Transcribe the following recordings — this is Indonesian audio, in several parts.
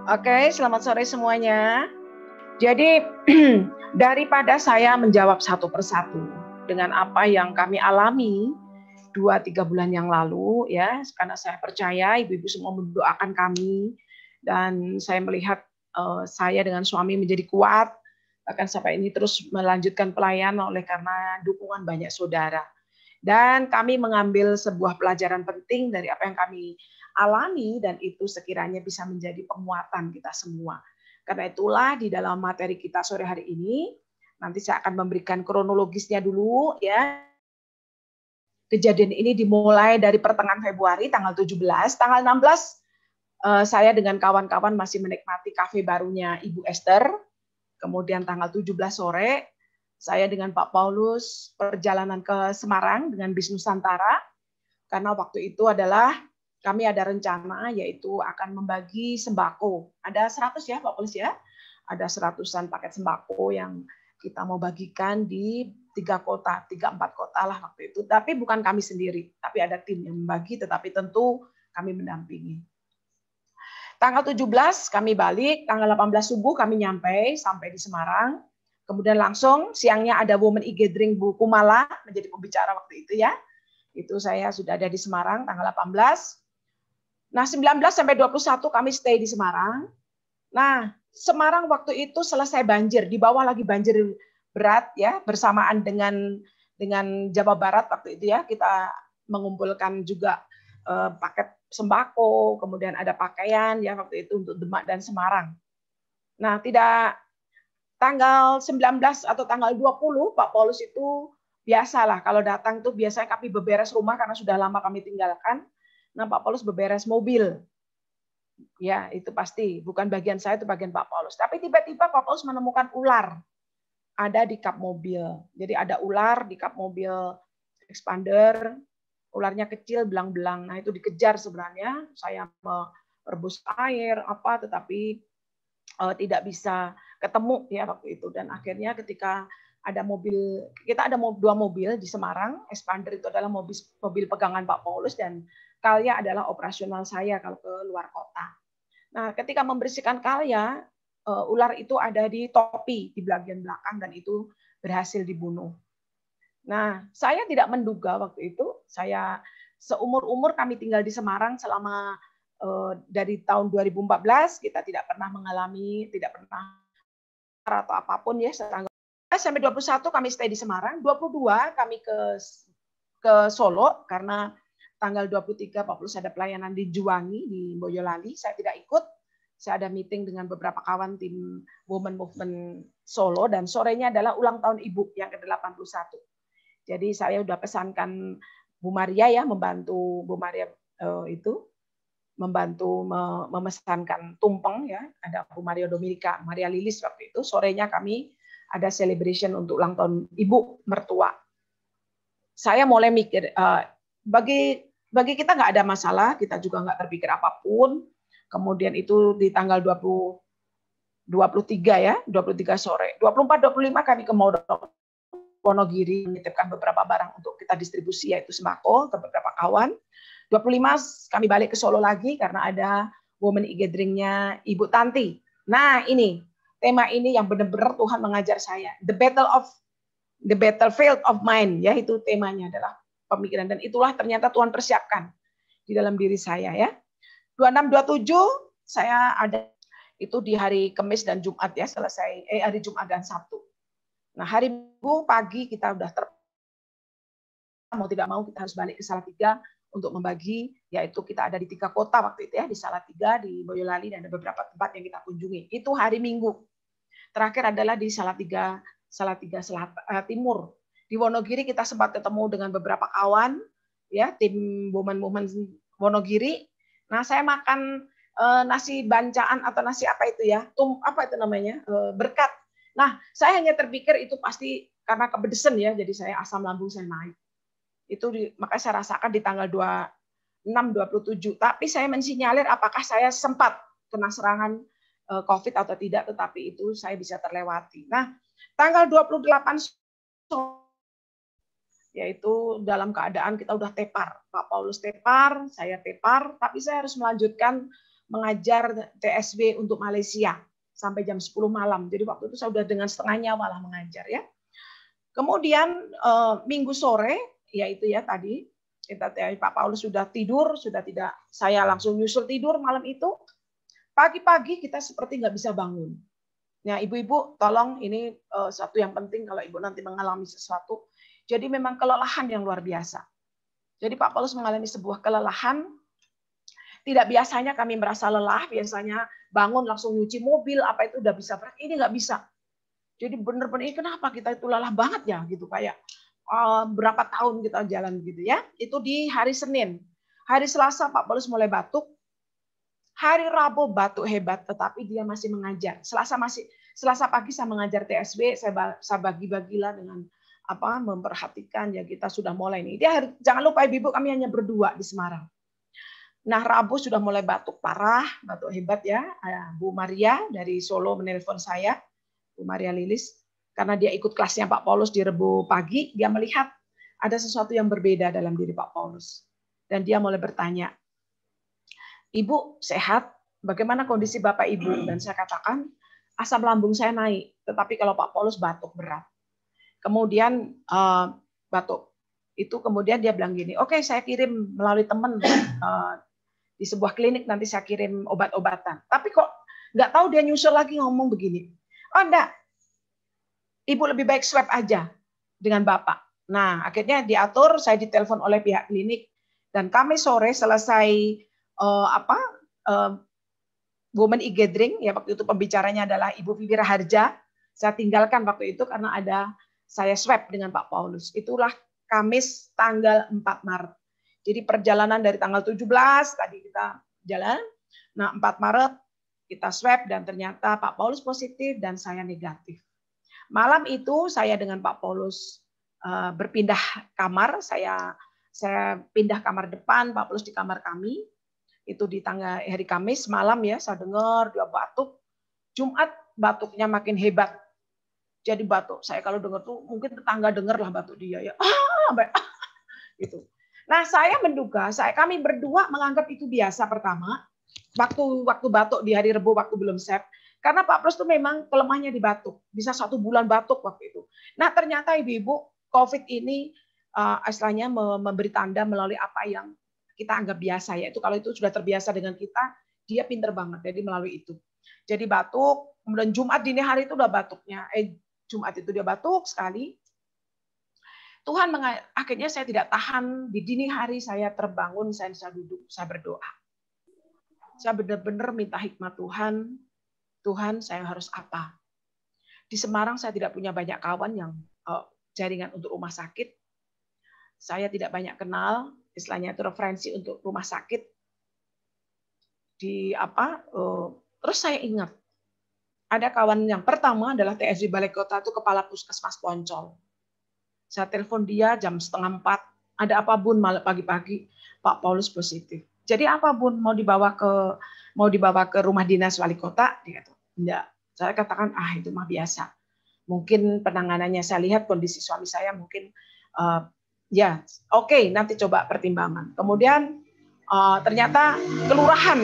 Oke, selamat sore semuanya. Jadi daripada saya menjawab satu persatu dengan apa yang kami alami 2-3 bulan yang lalu ya, karena saya percaya ibu-ibu semua mendoakan kami dan saya melihat saya dengan suami menjadi kuat bahkan sampai ini terus melanjutkan pelayanan oleh karena dukungan banyak saudara. Dan kami mengambil sebuah pelajaran penting dari apa yang kami alami dan itu sekiranya bisa menjadi penguatan kita semua. Karena itulah di dalam materi kita sore hari ini, nanti saya akan memberikan kronologisnya dulu ya. Kejadian ini dimulai dari pertengahan Februari tanggal 17, tanggal 16 saya dengan kawan-kawan masih menikmati kafe barunya Ibu Esther. Kemudian tanggal 17 sore saya dengan Pak Paulus perjalanan ke Semarang dengan bis Nusantara karena waktu itu adalah kami ada rencana yaitu akan membagi sembako. Ada 100 ya Pak Paulus ya. Ada 100-an paket sembako yang kita mau bagikan di 3 kota, 3-4 kota lah waktu itu. Tapi bukan kami sendiri, tapi ada tim yang membagi, tetapi tentu kami mendampingi. Tanggal 17 kami balik, tanggal 18 subuh kami sampai di Semarang. Kemudian langsung siangnya ada Women e-Gathering Bu Kumala menjadi pembicara waktu itu ya. Itu saya sudah ada di Semarang tanggal 18. Nah, 19 sampai 21 kami stay di Semarang. Nah, Semarang waktu itu selesai banjir, di bawah lagi banjir berat ya, bersamaan dengan Jawa Barat waktu itu ya, kita mengumpulkan juga paket sembako, kemudian ada pakaian ya waktu itu untuk Demak dan Semarang. Nah, tidak tanggal 19 atau tanggal 20 Pak Paulus itu biasalah kalau datang tuh biasanya kami beberes rumah karena sudah lama kami tinggalkan. Nah, Pak Paulus beberes mobil. Ya, itu pasti bukan bagian saya, itu bagian Pak Paulus. Tapi tiba-tiba Pak Paulus menemukan ular ada di kap mobil. Jadi ada ular di kap mobil expander. Ularnya kecil, belang-belang. Nah, itu dikejar sebenarnya. Saya merebus air, tetapi tidak bisa ketemu ya waktu itu. Dan akhirnya ketika ada mobil, kita ada 2 mobil di Semarang. Expander itu adalah mobil pegangan Pak Paulus dan Kalya adalah operasional saya kalau ke luar kota. Nah, ketika membersihkan Kalya, ular itu ada di topi di bagian belakang dan itu berhasil dibunuh. Nah, saya tidak menduga waktu itu, saya seumur-umur kami tinggal di Semarang selama dari tahun 2014 kita tidak pernah mengalami, tidak pernah atau apapun ya sampai 21 kami stay di Semarang, 22 kami ke Solo karena tanggal 23 Pak Paulus ada pelayanan di Juwangi di Boyolali, saya tidak ikut. Saya ada meeting dengan beberapa kawan tim Women Movement Solo dan sorenya adalah ulang tahun Ibu yang ke-81. Jadi saya sudah pesankan Bu Maria ya, membantu Bu Maria itu membantu memesankan tumpeng ya. Ada Bu Maria Dominika, Maria Lilis waktu itu. Sorenya kami ada celebration untuk ulang tahun Ibu mertua. Saya mulai mikir bagi kita nggak ada masalah, kita juga nggak terpikir apapun. Kemudian itu di tanggal 23 ya, 23 sore. 24 25 kami ke Wonogiri menitipkan beberapa barang untuk kita distribusi yaitu sembako ke beberapa kawan. 25 kami balik ke Solo lagi karena ada Women e-Gathering-nya Ibu Tanti. Nah, ini tema ini yang benar-benar Tuhan mengajar saya. The battlefield of mind ya, itu temanya adalah pemikiran dan itulah ternyata Tuhan persiapkan di dalam diri saya ya. 26 27 saya ada itu di hari Kamis dan Jumat ya, selesai hari Jumat dan Sabtu. Nah, hari Minggu pagi kita udah mau tidak mau kita harus balik ke Salatiga untuk membagi, yaitu kita ada di 3 kota waktu itu ya, di Salatiga, di Boyolali, dan ada beberapa tempat yang kita kunjungi. Itu hari Minggu. Terakhir adalah di Salatiga Timur. Di Wonogiri kita sempat ketemu dengan beberapa kawan, ya tim Women Movement Wonogiri. Nah, saya makan nasi bancaan atau nasi apa itu ya, apa itu namanya, berkat. Nah, saya hanya terpikir itu pasti karena kepedesan ya, jadi saya asam lambung saya naik. Itu makanya saya rasakan di tanggal 26 27. Tapi saya mensinyalir apakah saya sempat kena serangan COVID atau tidak, tetapi itu saya bisa terlewati. Nah, tanggal 28 yaitu dalam keadaan kita udah tepar. Pak Paulus tepar, saya tepar, tapi saya harus melanjutkan mengajar TSW untuk Malaysia sampai jam 10 malam. Jadi waktu itu saya sudah dengan setengah nyawa lah mengajar ya. Kemudian Minggu sore, yaitu ya tadi, Pak Paulus sudah tidur, sudah tidak, saya langsung nyusul tidur malam itu. Pagi-pagi kita seperti nggak bisa bangun. Nah, ibu-ibu, tolong ini satu yang penting kalau ibu nanti mengalami sesuatu. Jadi memang kelelahan yang luar biasa. Jadi Pak Paulus mengalami sebuah kelelahan. Tidak biasanya kami merasa lelah, biasanya bangun langsung nyuci mobil, apa itu udah bisa. Ini nggak bisa. Jadi benar-benar ini kenapa kita itu lelah banget ya gitu, kayak berapa tahun kita jalan gitu ya. Itu di hari Senin. Hari Selasa Pak Paulus mulai batuk. Hari Rabu batuk hebat, tetapi dia masih mengajar. Selasa pagi saya mengajar TSW, saya bagi-bagilah dengan apa memperhatikan ya kita sudah mulai nih. Jangan lupa ibu kami hanya berdua di Semarang. Nah, Rabu sudah mulai batuk parah, batuk hebat ya. Bu Maria dari Solo menelpon saya, Bu Maria Lilis, karena dia ikut kelasnya Pak Paulus di Rebo pagi, dia melihat ada sesuatu yang berbeda dalam diri Pak Paulus. Dan dia mulai bertanya, Ibu sehat? Bagaimana kondisi Bapak Ibu? Dan saya katakan, asam lambung saya naik, tetapi kalau Pak Paulus batuk berat. Kemudian batuk. Itu kemudian dia bilang gini, oke saya kirim melalui teman di sebuah klinik, nanti saya kirim obat-obatan. Tapi kok nggak tahu dia nyusul lagi ngomong begini. Oh enggak, Ibu lebih baik swab aja dengan Bapak. Nah akhirnya diatur, saya ditelepon oleh pihak klinik, dan kami sore selesai Women e-Gathering, ya waktu itu pembicaranya adalah Ibu Vivi Raharja. Saya tinggalkan waktu itu karena ada saya swab dengan Pak Paulus. Itulah Kamis tanggal 4 Maret. Jadi perjalanan dari tanggal 17 tadi kita jalan. Nah, 4 Maret kita swab dan ternyata Pak Paulus positif dan saya negatif. Malam itu saya dengan Pak Paulus berpindah kamar. Saya pindah kamar depan, Pak Paulus di kamar kami. Itu di tanggal hari Kamis malam ya, saya dengar dia batuk. Jumat batuknya makin hebat. Jadi batuk. Saya kalau dengar tuh mungkin tetangga dengar lah batuk dia ya. Gitu. Nah, saya menduga, kami berdua menganggap itu biasa pertama. Waktu batuk di hari Rebo, waktu belum swab. Karena Pak Paulus itu memang kelemahnya di batuk. Bisa 1 bulan batuk waktu itu. Nah, ternyata ibu-ibu, COVID ini istilahnya memberi tanda melalui apa yang kita anggap biasa. Yaitu kalau itu sudah terbiasa dengan kita, dia pinter banget. Jadi melalui itu. Jadi batuk, kemudian Jumat dini hari itu udah batuknya. Jumat itu dia batuk sekali. Tuhan akhirnya saya tidak tahan, di dini hari saya terbangun, saya duduk, saya berdoa. Saya benar-benar minta hikmat Tuhan, Tuhan saya harus apa? Di Semarang saya tidak punya banyak kawan yang jaringan untuk rumah sakit. Saya tidak banyak kenal, istilahnya itu referensi untuk rumah sakit. Terus saya ingat, ada kawan yang pertama adalah TSW Balai Kota itu Kepala Puskesmas Poncol. Saya telepon dia jam 3:30. Ada apa Bun malam pagi-pagi? Pak Paulus positif. Jadi apa Bun? Mau dibawa ke rumah dinas wali kota? Dia kata, enggak. Saya katakan itu mah biasa. Mungkin penanganannya saya lihat kondisi suami saya mungkin oke, nanti coba pertimbangan. Kemudian ternyata kelurahan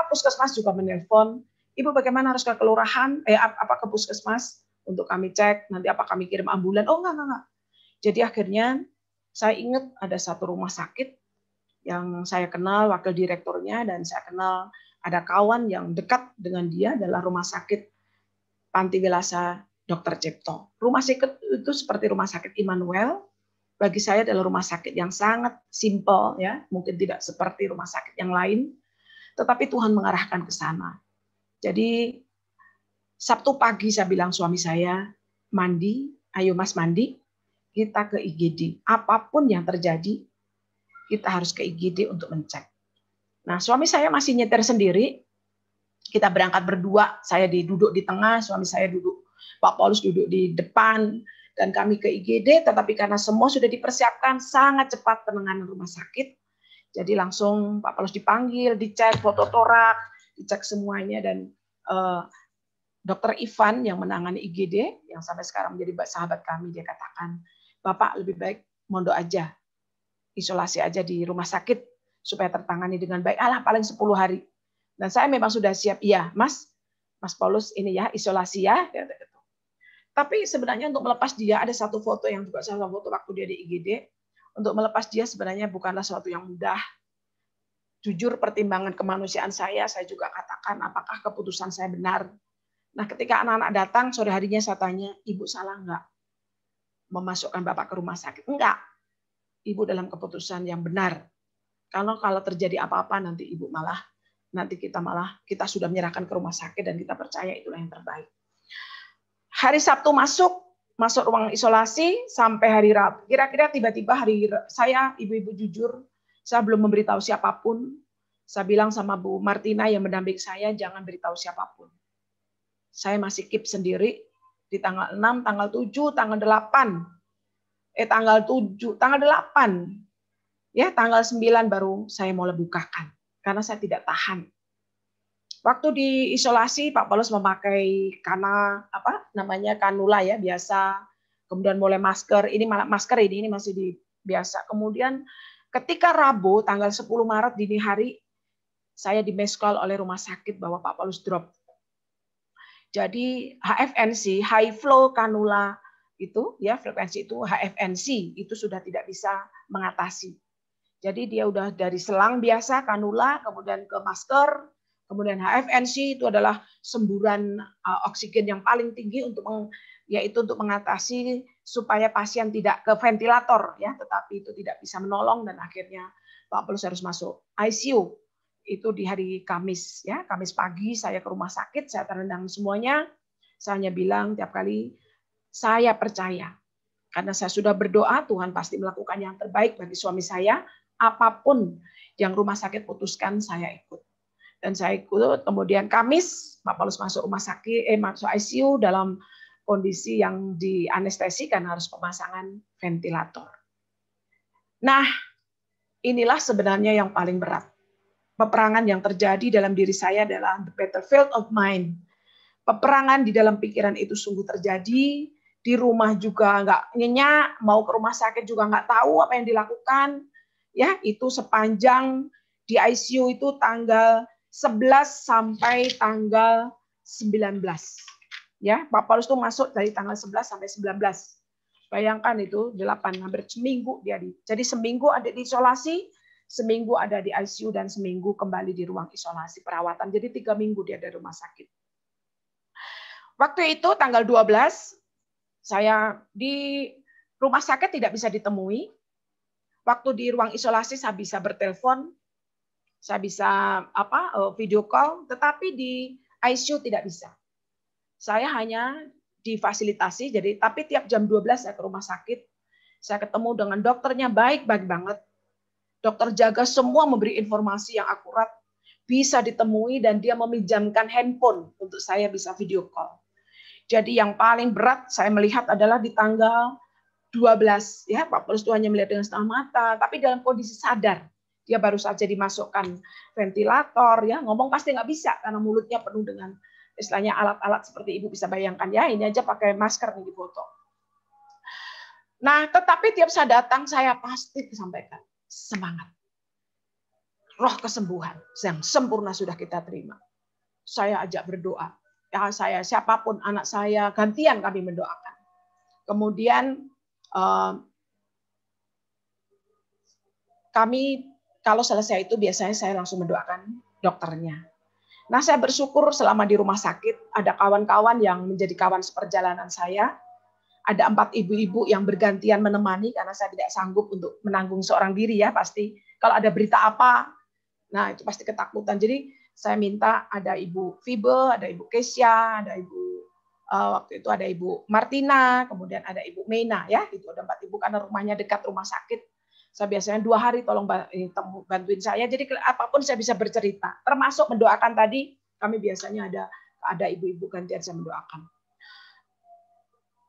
puskesmas juga menelpon. Ibu bagaimana harus ke kelurahan? Ke puskesmas untuk kami cek. Nanti apa kami kirim ambulan? Oh enggak. Jadi akhirnya saya ingat ada satu rumah sakit yang saya kenal wakil direkturnya dan saya kenal ada kawan yang dekat dengan dia adalah rumah sakit Panti Wilasa Dr. Cipto. Rumah sakit itu seperti rumah sakit Immanuel. Bagi saya adalah rumah sakit yang sangat simpel ya, mungkin tidak seperti rumah sakit yang lain, tetapi Tuhan mengarahkan ke sana. Jadi Sabtu pagi saya bilang suami saya, mandi, ayo Mas mandi. Kita ke IGD. Apapun yang terjadi, kita harus ke IGD untuk mencek. Nah, suami saya masih nyetir sendiri. Kita berangkat berdua. Saya duduk di tengah, suami saya duduk. Pak Paulus duduk di depan. Dan kami ke IGD, tetapi karena semua sudah dipersiapkan, sangat cepat penanganan rumah sakit. Jadi langsung Pak Paulus dipanggil, dicek foto torak, dicek semuanya. Dan Dr. Ivan yang menangani IGD, yang sampai sekarang menjadi sahabat kami, dia katakan, Bapak lebih baik mondok aja, isolasi aja di rumah sakit supaya tertangani dengan baik. Paling 10 hari. Dan saya memang sudah siap, iya Mas Paulus ini ya, isolasi ya. Tapi sebenarnya untuk melepas dia, ada satu foto yang juga saya foto waktu dia di IGD. Untuk melepas dia sebenarnya bukanlah sesuatu yang mudah. Jujur pertimbangan kemanusiaan saya juga katakan apakah keputusan saya benar. Nah ketika anak-anak datang, sore harinya saya tanya, Ibu salah nggak memasukkan Bapak ke rumah sakit? Enggak. Ibu dalam keputusan yang benar. Kalau terjadi apa-apa nanti Ibu kita sudah menyerahkan ke rumah sakit dan kita percaya itulah yang terbaik. Hari Sabtu masuk ruang isolasi sampai hari Rabu. Kira-kira tiba-tiba saya ibu-ibu jujur, saya belum memberitahu siapapun. Saya bilang sama Bu Martina yang mendamping saya, jangan beritahu siapapun. Saya masih keep sendiri di tanggal 6, tanggal 7, tanggal 8. Tanggal 7, tanggal 8. Ya, tanggal 9 baru saya mau bukakan karena saya tidak tahan. Waktu di isolasi Pak Paulus memakai kanula ya biasa. Kemudian mulai masker, ini masih biasa. Kemudian ketika Rabu tanggal 10 Maret dini hari saya di miss call oleh rumah sakit bahwa Pak Paulus drop. Jadi HFNC, high flow kanula itu ya, frekuensi itu HFNC itu sudah tidak bisa mengatasi. Jadi dia udah dari selang biasa kanula kemudian ke masker. Kemudian HFNC itu adalah semburan oksigen yang paling tinggi untuk mengatasi supaya pasien tidak ke ventilator ya, tetapi itu tidak bisa menolong dan akhirnya Pak Paulus harus masuk ICU. Itu di hari Kamis ya, Kamis pagi saya ke rumah sakit, saya terendam semuanya. Saya hanya bilang tiap kali saya percaya karena saya sudah berdoa Tuhan pasti melakukan yang terbaik bagi suami saya, apapun yang rumah sakit putuskan saya ikut. Dan saya ikut, kemudian Kamis Pak Paulus masuk rumah sakit, masuk ICU dalam kondisi yang dianestesi karena harus pemasangan ventilator. Nah, inilah sebenarnya yang paling berat. Peperangan yang terjadi dalam diri saya adalah the battlefield of mind. Peperangan di dalam pikiran itu sungguh terjadi, di rumah juga nggak nyenyak, mau ke rumah sakit juga nggak tahu apa yang dilakukan. Ya, itu sepanjang di ICU itu tanggal 11 sampai tanggal 19. Ya, Pak Paulus itu masuk dari tanggal 11 sampai 19. Bayangkan itu 8 hampir seminggu dia jadi seminggu ada di isolasi, seminggu ada di ICU dan seminggu kembali di ruang isolasi perawatan. Jadi 3 minggu dia dari rumah sakit. Waktu itu tanggal 12 saya di rumah sakit tidak bisa ditemui. Waktu di ruang isolasi saya bisa bertelepon, saya bisa video call, tetapi di ICU tidak bisa. Saya hanya difasilitasi, tapi tiap jam 12 saya ke rumah sakit, saya ketemu dengan dokternya baik banget. Dokter jaga semua memberi informasi yang akurat, bisa ditemui dan dia meminjamkan handphone untuk saya bisa video call. Jadi yang paling berat saya melihat adalah di tanggal 12 ya, Pak Paulus itu hanya melihat dengan setengah mata, tapi dalam kondisi sadar. Dia baru saja dimasukkan ventilator, ya ngomong pasti nggak bisa karena mulutnya penuh dengan istilahnya alat-alat seperti ibu bisa bayangkan ya, ini aja pakai masker nih di foto. Nah, tetapi tiap saya datang saya pasti sampaikan semangat, roh kesembuhan yang sempurna sudah kita terima. Saya ajak berdoa, ya saya siapapun anak saya gantian kami mendoakan. Kemudian kami kalau selesai itu biasanya saya langsung mendoakan dokternya. Nah, saya bersyukur selama di rumah sakit ada kawan-kawan yang menjadi kawan seperjalanan saya. Ada 4 ibu-ibu yang bergantian menemani karena saya tidak sanggup untuk menanggung seorang diri ya pasti. Kalau ada berita apa, nah itu pasti ketakutan. Jadi saya minta ada Ibu Fibe, ada Ibu Kesia, ada Ibu waktu itu ada Ibu Martina, kemudian ada Ibu Meina ya. Itu ada 4 ibu karena rumahnya dekat rumah sakit. Saya biasanya 2 hari tolong bantuin saya. Jadi apapun saya bisa bercerita. Termasuk mendoakan tadi, kami biasanya ada ibu-ibu gantian saya mendoakan.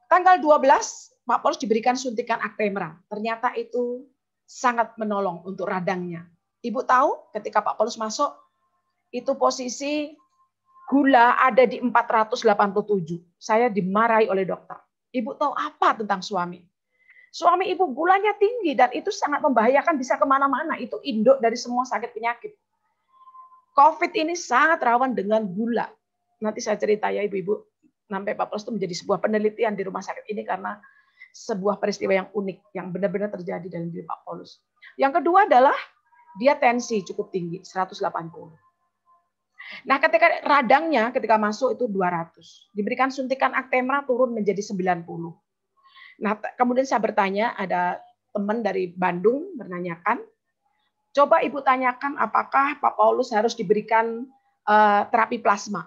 Tanggal 12, Pak Paulus diberikan suntikan Actemra. Ternyata itu sangat menolong untuk radangnya. Ibu tahu ketika Pak Paulus masuk, itu posisi gula ada di 487. Saya dimarahi oleh dokter. Ibu tahu apa tentang suami? Suami ibu gulanya tinggi dan itu sangat membahayakan bisa kemana-mana. Itu induk dari semua sakit penyakit. COVID ini sangat rawan dengan gula. Nanti saya cerita ya ibu-ibu, sampai Pak Paulus itu menjadi sebuah penelitian di rumah sakit ini karena sebuah peristiwa yang unik, yang benar-benar terjadi dalam diri Pak Paulus. Yang kedua adalah dia tensi cukup tinggi, 180. Nah, ketika radangnya ketika masuk itu 200. Diberikan suntikan Actemra turun menjadi 90. Nah, kemudian saya bertanya, ada teman dari Bandung menanyakan, coba Ibu tanyakan apakah Pak Paulus harus diberikan terapi plasma.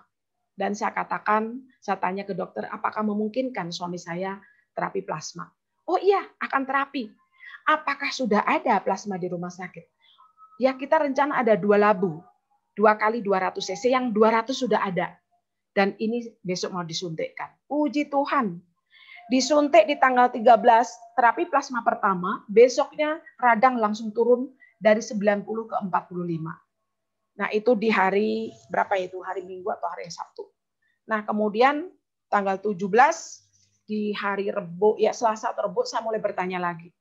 Dan saya katakan, saya tanya ke dokter, apakah memungkinkan suami saya terapi plasma? Oh iya, akan terapi. Apakah sudah ada plasma di rumah sakit? Ya, kita rencana ada 2 labu. 2 kali 200 cc, yang 200 sudah ada. Dan ini besok mau disuntikkan. Puji Tuhan. Disuntik di tanggal 13, terapi plasma pertama, besoknya radang langsung turun dari 90 ke 45. Nah, itu di hari berapa itu? Hari Minggu atau hari Sabtu. Nah, kemudian tanggal 17 di hari Rebo, ya Selasa atau Rebo, saya mulai bertanya lagi.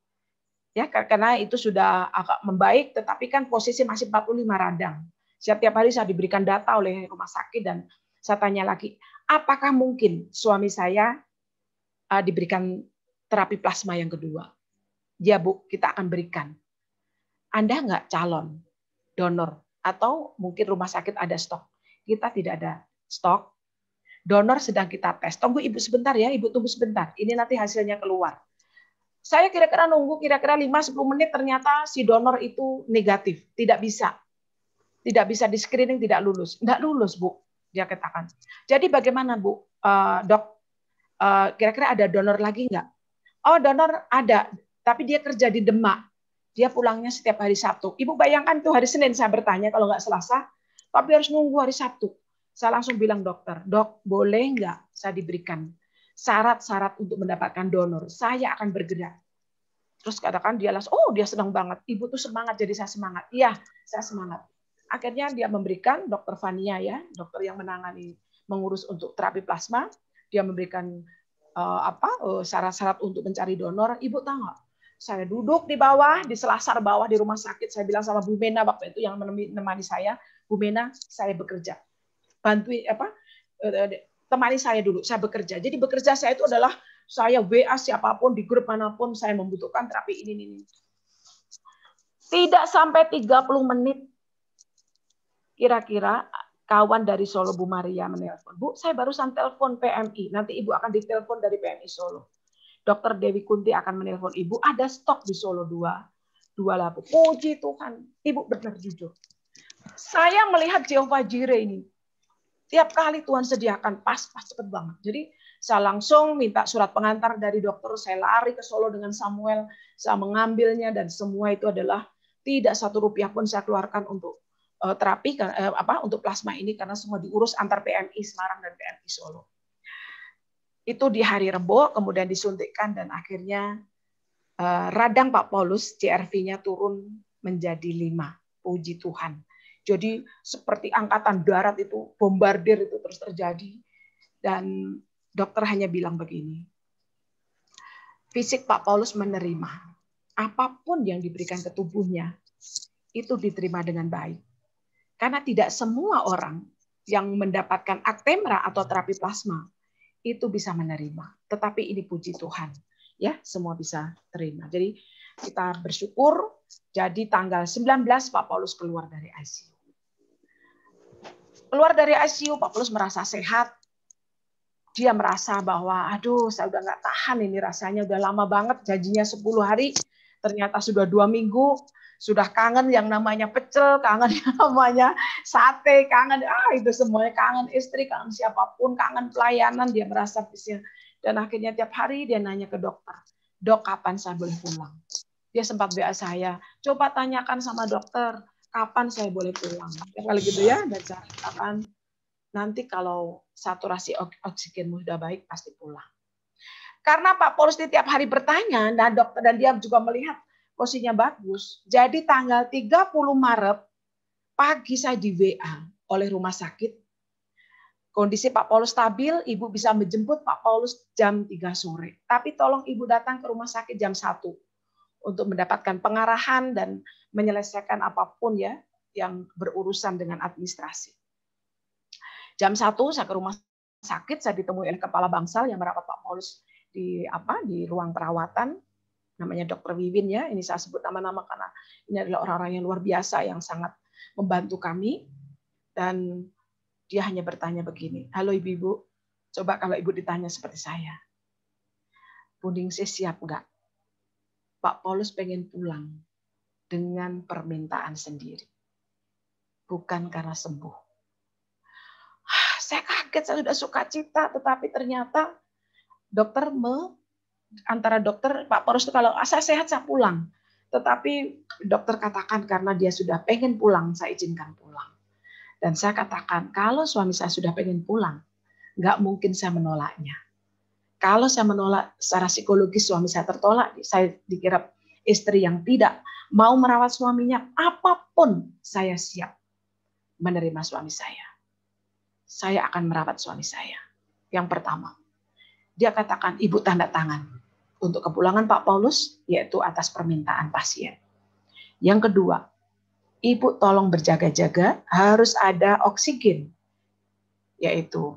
Ya, karena itu sudah agak membaik, tetapi kan posisi masih 45 radang. Setiap hari saya diberikan data oleh rumah sakit dan saya tanya lagi, apakah mungkin suami saya diberikan terapi plasma yang kedua? Ya Bu, kita akan berikan. Anda nggak calon donor? Atau mungkin rumah sakit ada stok? Kita tidak ada stok. Donor sedang kita tes. Tunggu Ibu sebentar ya, Ibu tunggu sebentar. Ini nanti hasilnya keluar. Saya kira-kira nunggu kira-kira 5-10 menit, ternyata si donor itu negatif. Tidak bisa. Tidak bisa di screening, tidak lulus. Tidak lulus, Bu, dia katakan. Jadi bagaimana, Bu? Dok, kira-kira ada donor lagi nggak? Oh, donor ada, tapi dia kerja di Demak. Dia pulangnya setiap hari Sabtu. Ibu bayangkan tuh hari Senin saya bertanya, kalau nggak Selasa, tapi harus nunggu hari Sabtu. Saya langsung bilang dokter, dok boleh nggak saya diberikan syarat-syarat untuk mendapatkan donor? Saya akan bergerak. Terus katakan dia langsung, oh dia senang banget. Ibu tuh semangat, jadi saya semangat. Iya, saya semangat. Akhirnya dia memberikan, dokter Fania ya, dokter yang menangani mengurus untuk terapi plasma, dia memberikan syarat-syarat untuk mencari donor. Ibu tahu nggak? Saya duduk di bawah, di selasar bawah di rumah sakit. Saya bilang sama Bu Mena waktu itu yang menemani saya, Bu Mena, saya bekerja. Bantu temani saya dulu, saya bekerja. Jadi bekerja saya itu adalah saya WA siapapun di grup manapun saya membutuhkan terapi ini. Tidak sampai 30 menit kira-kira kawan dari Solo Bu Maria menelpon. Bu, saya barusan telepon PMI. Nanti Ibu akan ditelepon dari PMI Solo. Dokter Dewi Kunti akan menelpon Ibu. Ada stok di Solo 2 labu. Puji Tuhan. Ibu benar jujur. Saya melihat Jehovah Jireh ini. Tiap kali Tuhan sediakan pas cepet banget. Jadi saya langsung minta surat pengantar dari dokter. Saya lari ke Solo dengan Samuel. Saya mengambilnya dan semua itu adalah tidak 1 rupiah pun saya keluarkan untuk terapi untuk plasma ini karena semua diurus antar PMI Semarang dan PMI Solo. Itu di hari Rebo kemudian disuntikkan dan akhirnya radang Pak Paulus CRV-nya turun menjadi 5. Puji Tuhan. Jadi seperti angkatan darat itu bombardir itu terus terjadi dan dokter hanya bilang begini. Fisik Pak Paulus menerima apapun yang diberikan ke tubuhnya itu diterima dengan baik. Karena tidak semua orang yang mendapatkan Actemra atau terapi plasma itu bisa menerima. Tetapi ini puji Tuhan. Ya, semua bisa terima. Jadi kita bersyukur. Jadi tanggal 19 Pak Paulus keluar dari ICU. Keluar dari ICU, Pak Paulus merasa sehat. Dia merasa bahwa, aduh saya udah nggak tahan ini rasanya. Udah lama banget, janjinya 10 hari. Ternyata sudah 2 minggu. Sudah kangen yang namanya pecel, kangen yang namanya sate, kangen itu semuanya, kangen istri, kangen siapapun, kangen pelayanan, dia merasa bisa. Dan akhirnya tiap hari dia nanya ke dokter, dok kapan saya boleh pulang? Dia sempat WA saya, coba tanyakan sama dokter, kapan saya boleh pulang? Ya, kalau gitu ya, dan saya katakan nanti kalau saturasi oksigenmu sudah baik pasti pulang. Karena Pak Paulus tiap hari bertanya, dan dokter dan dia juga melihat posisinya bagus. Jadi tanggal 30 Maret pagi saya di WA oleh rumah sakit. Kondisi Pak Paulus stabil, Ibu bisa menjemput Pak Paulus jam 3 sore. Tapi tolong Ibu datang ke rumah sakit jam 1 untuk mendapatkan pengarahan dan menyelesaikan apapun ya. yang berurusan dengan administrasi. Jam 1 saya ke rumah sakit, saya ditemui oleh kepala bangsal yang merawat Pak Paulus di ruang perawatan, namanya Dr. Wiwin ya. Ini saya sebut nama-nama karena ini adalah orang-orang yang luar biasa yang sangat membantu kami. Dan dia hanya bertanya begini, halo ibu-ibu, coba kalau ibu ditanya seperti saya, Bu Ningsih siap nggak? Pak Paulus pengen pulang dengan permintaan sendiri, bukan karena sembuh. Saya kaget, saya sudah sukacita, tetapi ternyata antara dokter Pak Paulus itu kalau saya sehat saya pulang, tetapi dokter katakan karena dia sudah pengen pulang, saya izinkan pulang. Dan saya katakan, kalau suami saya sudah pengen pulang, nggak mungkin saya menolaknya. Kalau saya menolak secara psikologis, suami saya tertolak, saya dikira istri yang tidak mau merawat suaminya, apapun saya siap menerima suami saya. Saya akan merawat suami saya. Yang pertama, dia katakan, ibu tanda tangan untuk kepulangan Pak Paulus, yaitu atas permintaan pasien. Yang kedua, ibu tolong berjaga-jaga, harus ada oksigen, yaitu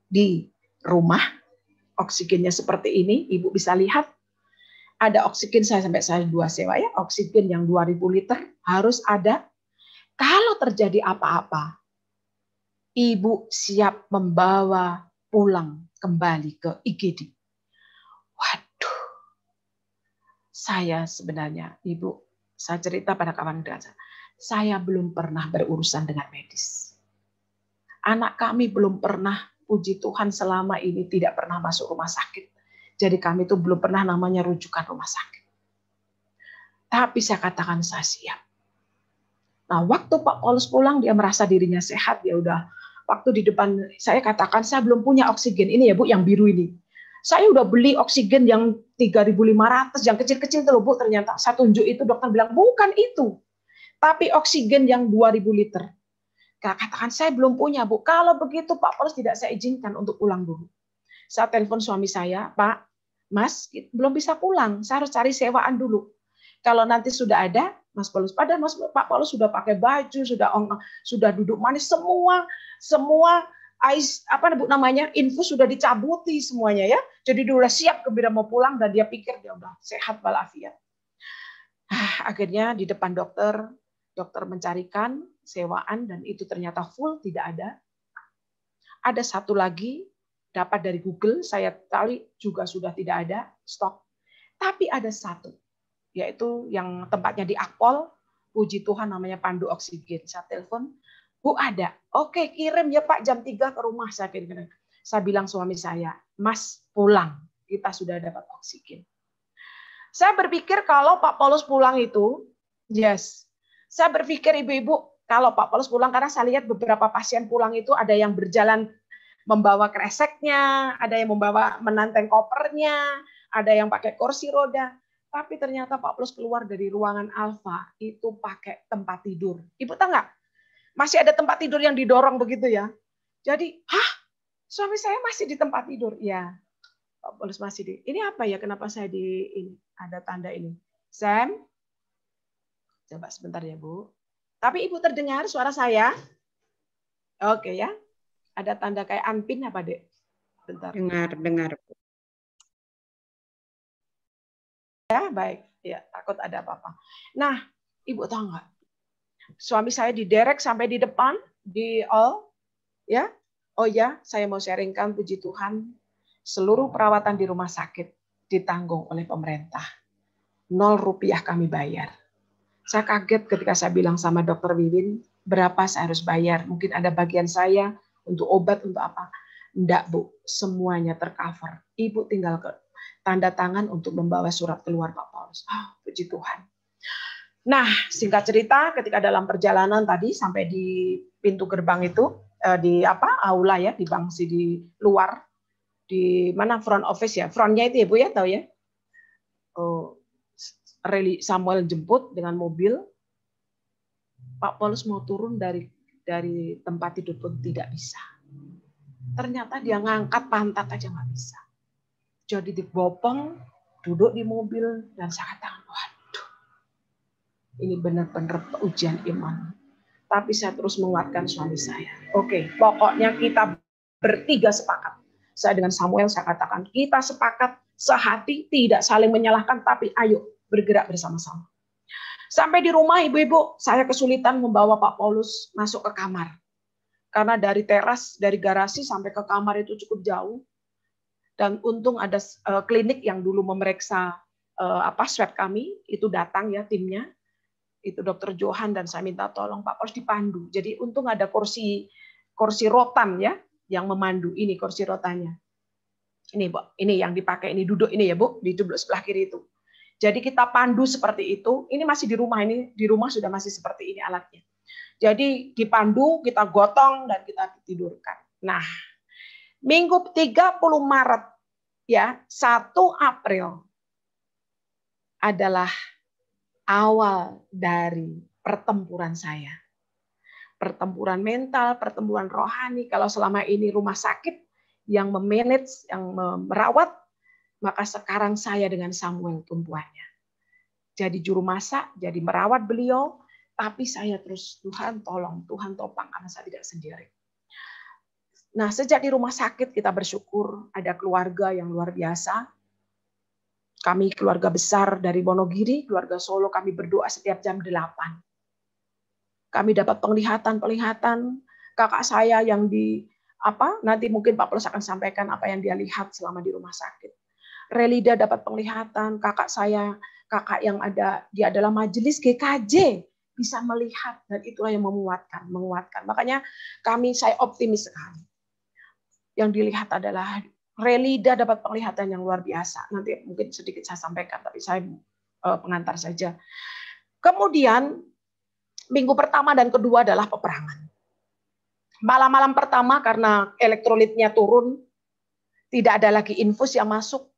di rumah, oksigennya seperti ini, ibu bisa lihat, ada oksigen sampai saya 2 sewa ya, oksigen yang 2000 liter harus ada. Kalau terjadi apa-apa, ibu siap membawa pulang kembali ke IGD. Waduh, saya sebenarnya, ibu, saya cerita pada kawan saya belum pernah berurusan dengan medis. Anak kami belum pernah, puji Tuhan selama ini tidak pernah masuk rumah sakit. Jadi kami itu belum pernah namanya rujukan rumah sakit. Tapi saya katakan saya siap. Nah, waktu Pak Paulus pulang, dia merasa dirinya sehat, ya udah. Waktu di depan saya katakan saya belum punya oksigen. Ini ya Bu, yang biru ini. Saya udah beli oksigen yang 3.500, yang kecil-kecil tuh Bu, ternyata saya tunjuk itu, dokter bilang bukan itu. Tapi oksigen yang 2.000 liter. Katakan saya belum punya Bu. Kalau begitu Pak Paulus tidak saya izinkan untuk pulang dulu. Saya telepon suami saya, Pak, Mas, belum bisa pulang. Saya harus cari sewaan dulu. Kalau nanti sudah ada, Mas Paulus, padahal Pak Paulus sudah pakai baju, sudah duduk manis, semua infus sudah dicabuti semuanya ya. Jadi dia udah siap gembira mau pulang dan dia pikir dia udah sehat walafiat. Akhirnya di depan dokter mencarikan sewaan dan itu ternyata full, tidak ada. Ada satu lagi dapat dari Google, saya cari juga sudah tidak ada stok. Tapi ada satu, yaitu yang tempatnya di Akpol, puji Tuhan namanya Pandu Oksigen. Saya telepon, Bu ada. Oke, kirim ya Pak jam 3 ke rumah. Saya kirim. Saya bilang suami saya, Mas pulang, kita sudah dapat oksigen. Saya berpikir kalau Pak Paulus pulang itu, yes. Saya berpikir ibu-ibu, kalau Pak Paulus pulang, karena saya lihat beberapa pasien pulang itu ada yang berjalan membawa kreseknya, ada yang membawa menanteng kopernya, ada yang pakai kursi roda. Tapi ternyata Pak Paulus keluar dari ruangan Alfa itu pakai tempat tidur. Ibu tahu nggak? Masih ada tempat tidur yang didorong begitu ya. Jadi, suami saya masih di tempat tidur. Ya, Pak Paulus masih di. Ini apa ya? Kenapa saya di ini? Ada tanda ini. Sam, coba sebentar ya Bu. Tapi Ibu terdengar suara saya? Oke ya. Ada tanda kayak anpin apa Dek? Bentar. Dengar. Ya, baik. Ya, takut ada apa-apa. Nah, Ibu tahu nggak? Suami saya diderek sampai di depan, ya. Oh ya, saya mau sharingkan puji Tuhan, seluruh perawatan di rumah sakit ditanggung oleh pemerintah. 0 rupiah kami bayar. Saya kaget ketika saya bilang sama Dokter Wiwin, berapa saya harus bayar? Mungkin ada bagian saya untuk obat, untuk apa? Enggak Bu, semuanya tercover. Ibu tinggal ke tanda tangan untuk membawa surat keluar Pak Paulus. Puji Tuhan. Nah, singkat cerita, ketika dalam perjalanan tadi sampai di pintu gerbang itu, di aula ya, di bangsi di luar, di mana front office ya, frontnya itu ya Bu ya, tahu ya? Samuel jemput dengan mobil, Pak Paulus mau turun dari tempat tidur pun tidak bisa. Ternyata dia ngangkat pantat aja nggak bisa. Jadi dibopong, duduk di mobil, dan saya katakan, waduh, Ini benar-benar ujian iman. Tapi saya terus menguatkan suami saya. Oke, pokoknya kita bertiga sepakat. Saya dengan Samuel saya katakan, kita sepakat sehati, tidak saling menyalahkan, tapi ayo bergerak bersama-sama. Sampai di rumah ibu-ibu, saya kesulitan membawa Pak Paulus masuk ke kamar. Karena dari teras, dari garasi sampai ke kamar itu cukup jauh. Dan untung ada klinik yang dulu memeriksa swab kami, itu datang ya timnya. Itu Dokter Johan dan saya minta tolong Pak Paulus dipandu. Jadi untung ada kursi rotan ya yang memandu. Ini kursi rotannya. Ini Bu, ini yang dipakai ini duduk ini ya Bu, di duduk sebelah kiri itu. Jadi kita pandu seperti itu. Ini masih di rumah ini, di rumah sudah masih seperti ini alatnya. Jadi dipandu, kita gotong dan kita tidurkan. Nah, Minggu 30 Maret ya, 1 April adalah awal dari pertempuran saya. Pertempuran mental, pertempuran rohani. Kalau selama ini rumah sakit yang memanage, yang merawat, maka sekarang saya dengan Samuel tumpuannya. Jadi juru masak, jadi merawat beliau, tapi saya terus Tuhan tolong, Tuhan topang karena saya tidak sendiri. Nah, sejak di rumah sakit kita bersyukur ada keluarga yang luar biasa. Kami keluarga besar dari Wonogiri, keluarga Solo, kami berdoa setiap jam 8. Kami dapat penglihatan, kakak saya yang nanti mungkin Pak Paulus akan sampaikan apa yang dia lihat selama di rumah sakit. Relida dapat penglihatan, kakak yang dia adalah majelis GKJ, bisa melihat, dan itulah yang menguatkan. Makanya saya optimis sekali. Yang dilihat adalah Relida dapat penglihatan yang luar biasa. Nanti mungkin sedikit saya sampaikan, tapi saya pengantar saja. Kemudian minggu pertama dan kedua adalah peperangan. Malam-malam pertama karena elektrolitnya turun, tidak ada lagi infus yang masuk,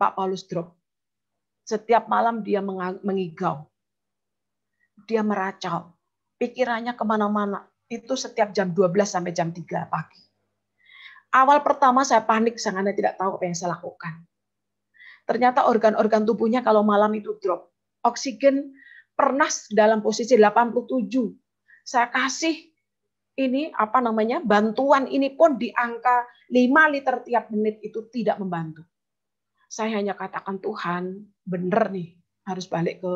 Pak Paulus drop. Setiap malam dia mengigau. Dia meracau. Pikirannya kemana-mana. Itu setiap jam 12 sampai jam 3 pagi. Awal pertama saya panik, sangat tidak tahu apa yang saya lakukan. Ternyata organ-organ tubuhnya kalau malam itu drop. Oksigen pernah dalam posisi 87. Saya kasih bantuan ini pun di angka 5 liter tiap menit, itu tidak membantu. Saya hanya katakan, Tuhan, bener nih, harus balik ke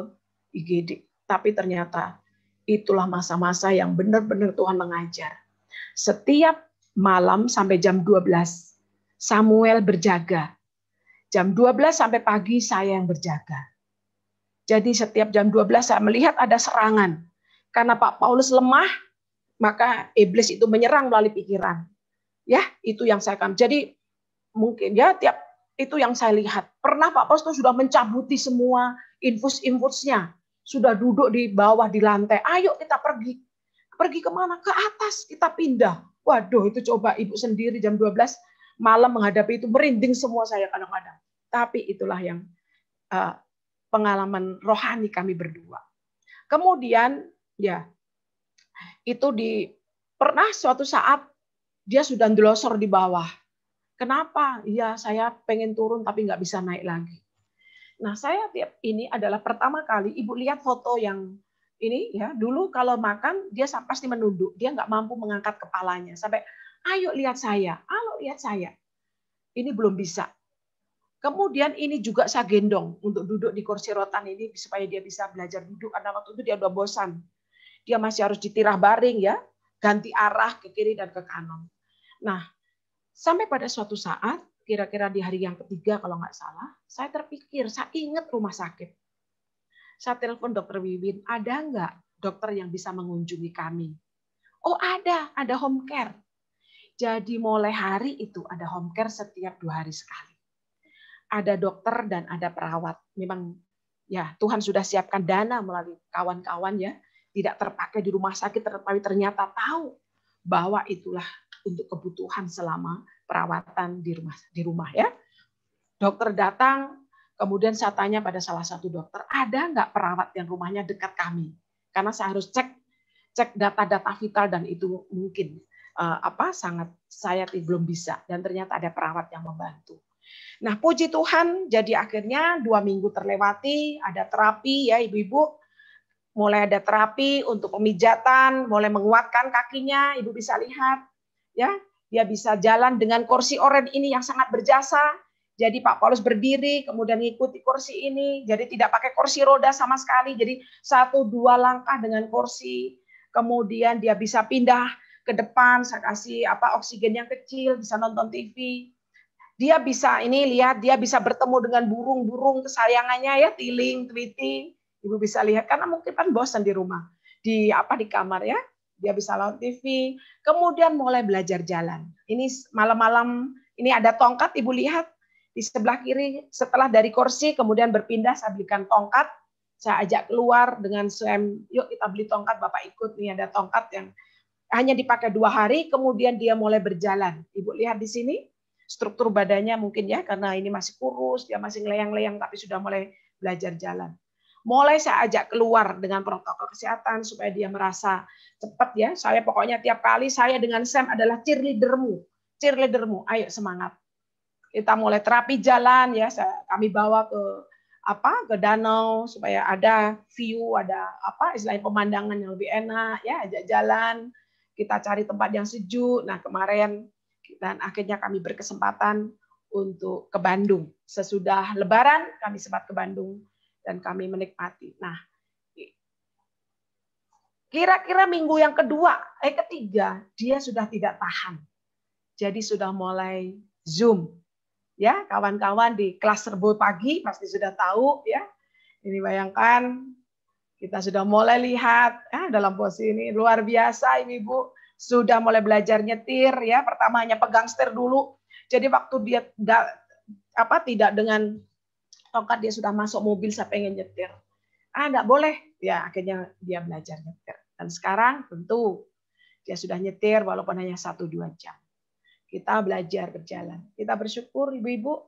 IGD. Tapi ternyata itulah masa-masa yang benar-benar Tuhan mengajar. Setiap malam sampai jam 12, Samuel berjaga. Jam 12 sampai pagi saya yang berjaga. Jadi setiap jam 12 saya melihat ada serangan. Karena Pak Paulus lemah, maka iblis itu menyerang melalui pikiran. Ya, itu yang saya kan. Jadi mungkin ya itu yang saya lihat. Pernah Pak Paulus itu sudah mencabuti semua infus-infusnya. Sudah duduk di bawah di lantai. Ayo kita pergi. Pergi kemana? Ke atas, kita pindah. Waduh, itu coba ibu sendiri jam 12 malam menghadapi itu, merinding semua saya kadang-kadang. Tapi itulah yang pengalaman rohani kami berdua. Kemudian ya itu pernah suatu saat dia sudah ndelosor di bawah. Kenapa? Ya saya pengen turun tapi nggak bisa naik lagi. Nah ini adalah pertama kali ibu lihat foto yang ini ya, dulu kalau makan dia pasti menunduk, dia nggak mampu mengangkat kepalanya sampai ayo lihat saya. Ini belum bisa. Kemudian ini juga saya gendong untuk duduk di kursi rotan ini supaya dia bisa belajar duduk, karena waktu itu dia udah bosan. Dia masih harus ditirah baring ya, ganti arah ke kiri dan ke kanan. Nah, sampai pada suatu saat, kira-kira di hari yang ketiga kalau nggak salah, saya terpikir, saya ingat rumah sakit. Saya telepon Dokter Wiwin, ada nggak dokter yang bisa mengunjungi kami? Oh ada home care. Jadi mulai hari itu ada home care setiap 2 hari sekali. Ada dokter dan ada perawat. Memang ya Tuhan sudah siapkan dana melalui kawan-kawan ya. Tidak terpakai di rumah sakit, tetapi ternyata tahu bahwa itulah untuk kebutuhan selama perawatan di rumah ya. Dokter datang. Kemudian saya tanya pada salah satu dokter, ada nggak perawat yang rumahnya dekat kami? Karena saya harus cek data-data vital dan itu mungkin saya belum bisa. Dan ternyata ada perawat yang membantu. Nah puji Tuhan, jadi akhirnya 2 minggu terlewati, ada terapi ya ibu-ibu. mulai ada terapi untuk pemijatan, mulai menguatkan kakinya, Ibu bisa lihat. Ya, dia bisa jalan dengan kursi oren ini yang sangat berjasa. Jadi Pak Paulus berdiri, kemudian mengikuti kursi ini. Jadi tidak pakai kursi roda sama sekali. Jadi 1-2 langkah dengan kursi. Kemudian dia bisa pindah ke depan. Saya kasih oksigen yang kecil, bisa nonton TV. Dia bisa lihat, dia bisa bertemu dengan burung-burung kesayangannya ya, tiling, tweeting. Ibu bisa lihat karena mungkin kan bosan di rumah, di kamar ya. Dia bisa nonton TV. Kemudian mulai belajar jalan. Ini malam-malam ini ada tongkat, Ibu lihat. Di sebelah kiri, setelah dari kursi, kemudian berpindah, saya belikan tongkat. Saya ajak keluar dengan Sam, yuk kita beli tongkat, Bapak ikut. Nih ada tongkat yang hanya dipakai 2 hari, kemudian dia mulai berjalan. Ibu lihat di sini, struktur badannya mungkin ya, karena ini masih kurus, dia masih ngeleyang-leyang, tapi sudah mulai belajar jalan. Mulai saya ajak keluar dengan protokol kesehatan, supaya dia merasa cepat ya. Saya pokoknya tiap kali, saya dengan Sam adalah cheerleadermu, ayo semangat. Kita mulai terapi jalan ya, kami bawa ke danau supaya ada view, ada istilahnya pemandangan yang lebih enak ya, ajak jalan. Kita cari tempat yang sejuk. Nah, kemarin dan akhirnya kami berkesempatan untuk ke Bandung. Sesudah Lebaran kami sempat ke Bandung dan kami menikmati. Nah, kira-kira minggu yang ketiga dia sudah tidak tahan. Jadi sudah mulai Zoom. Ya, kawan-kawan di kelas serbo pagi pasti sudah tahu ya. Ini bayangkan kita sudah mulai lihat dalam posisi ini luar biasa Ibu sudah mulai belajar nyetir ya. Pertama hanya pegang setir dulu. Jadi waktu dia tidak dengan tongkat dia sudah masuk mobil saya pengen nyetir. Enggak boleh. Ya, akhirnya dia belajar nyetir. Dan sekarang tentu dia sudah nyetir walaupun hanya 1-2 jam. Kita belajar berjalan. Kita bersyukur Ibu-ibu.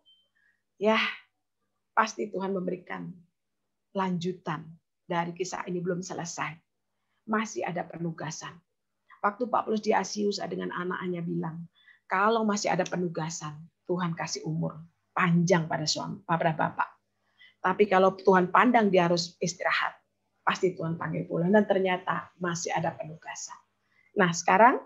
Ya, pasti Tuhan memberikan lanjutan dari kisah ini belum selesai. Masih ada penugasan. Waktu Pak Paulus di Asius dengan anak-anaknya bilang, kalau masih ada penugasan, Tuhan kasih umur panjang pada bapak. Tapi kalau Tuhan pandang dia harus istirahat, pasti Tuhan panggil pulang. Dan ternyata masih ada penugasan. Nah, sekarang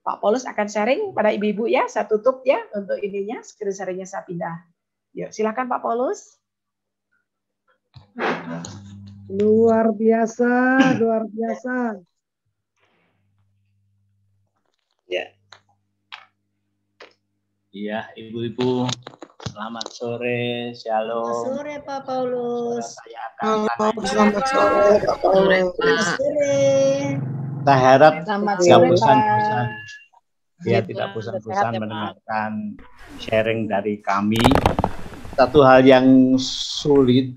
Pak Paulus akan sharing pada ibu-ibu ya. Saya tutup ya untuk ininya. Screen sharingnya saya pindah. Yuk, silakan Pak Paulus. Luar biasa, luar biasa. Ya. Iya, ibu-ibu. Selamat sore, shalom. Selamat sore Pak Paulus. Selamat sore Pak Paulus. Selamat sore. Saya harap tidak bosan-bosan. Ya, tidak bosan-bosan mendengarkan sharing dari kami. Satu hal yang sulit,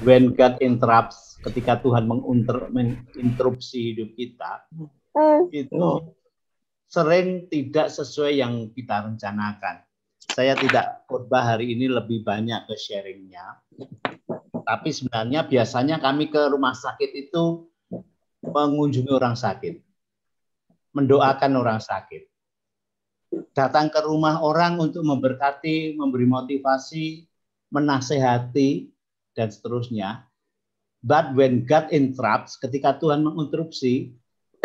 when God interrupts, ketika Tuhan menginterupsi hidup kita, itu sering tidak sesuai yang kita rencanakan. Saya tidak khotbah hari ini lebih banyak ke sharingnya, tapi sebenarnya biasanya kami ke rumah sakit itu mengunjungi orang sakit, mendoakan orang sakit, datang ke rumah orang untuk memberkati, memberi motivasi, menasehati, dan seterusnya. But when God interrupts, ketika Tuhan menginterupsi,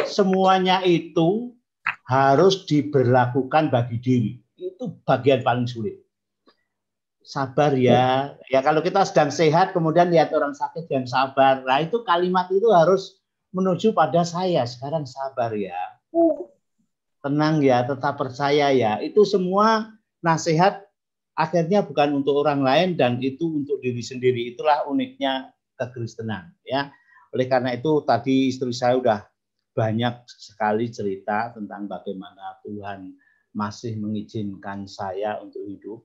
semuanya itu harus diberlakukan bagi diri. Itu bagian paling sulit. Sabar ya. Ya kalau kita sedang sehat, kemudian lihat orang sakit yang sabar. Nah itu kalimat itu harus menuju pada saya. Sekarang sabar ya. Tenang ya, tetap percaya ya. Itu semua nasihat akhirnya bukan untuk orang lain dan itu untuk diri sendiri. Itulah uniknya kekristenan ya. Oleh karena itu tadi istri saya udah banyak sekali cerita tentang bagaimana Tuhan masih mengizinkan saya untuk hidup.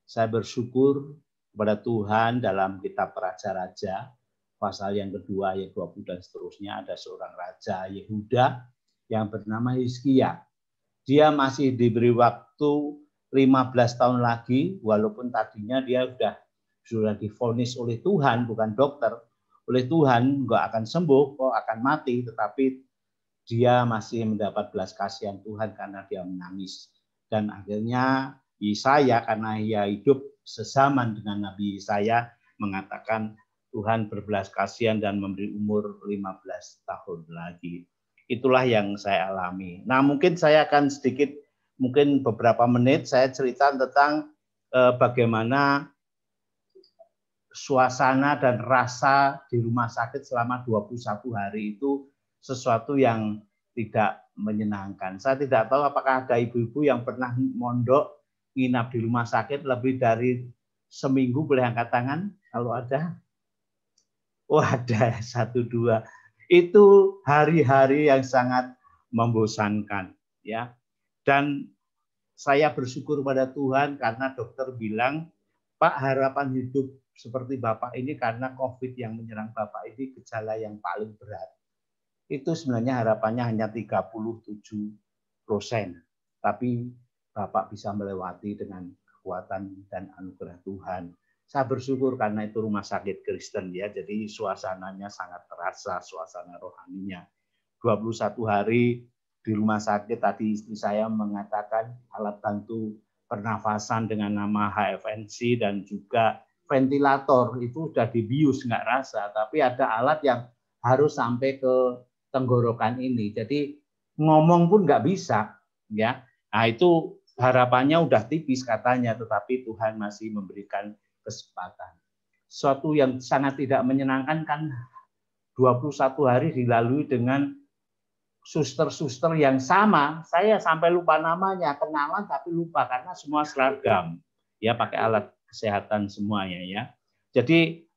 Saya bersyukur kepada Tuhan dalam kitab Raja-Raja pasal yang kedua ayat 20 dan seterusnya ada seorang raja Yehuda yang bernama Hizkia. Dia masih diberi waktu 15 tahun lagi, walaupun tadinya dia sudah divonis oleh Tuhan, bukan dokter, oleh Tuhan nggak akan sembuh, kok akan mati, tetapi dia masih mendapat belas kasihan Tuhan karena dia menangis. Dan akhirnya Yesaya, karena ia hidup sezaman dengan Nabi Yesaya, mengatakan Tuhan berbelas kasihan dan memberi umur 15 tahun lagi. Itulah yang saya alami. Nah, mungkin saya akan sedikit, mungkin beberapa menit saya cerita tentang bagaimana suasana dan rasa di rumah sakit selama 21 hari itu sesuatu yang tidak menyenangkan. Saya tidak tahu apakah ada ibu-ibu yang pernah mondok, nginap di rumah sakit lebih dari seminggu, boleh angkat tangan kalau ada. Oh, ada 1, 2. Itu hari-hari yang sangat membosankan, ya. Dan saya bersyukur pada Tuhan karena dokter bilang, Pak, harapan hidup seperti Bapak ini karena COVID yang menyerang Bapak ini gejala yang paling berat. Itu sebenarnya harapannya hanya 37%. Tapi Bapak bisa melewati dengan kekuatan dan anugerah Tuhan. Saya bersyukur karena itu rumah sakit Kristen, ya. Jadi suasananya sangat terasa, suasana rohaninya. 21 hari di rumah sakit, tadi istri saya mengatakan alat bantu pernafasan dengan nama HFNC dan juga ventilator itu sudah dibius, nggak rasa, tapi ada alat yang harus sampai ke tenggorokan ini. Jadi ngomong pun nggak bisa, ya. Nah, itu harapannya udah tipis katanya, tetapi Tuhan masih memberikan kesempatan. Suatu yang sangat tidak menyenangkan kan 21 hari dilalui dengan suster-suster yang sama. Saya sampai lupa namanya, kenalan tapi lupa karena semua seragam. Ya, pakai alat kesehatan semuanya, ya. Jadi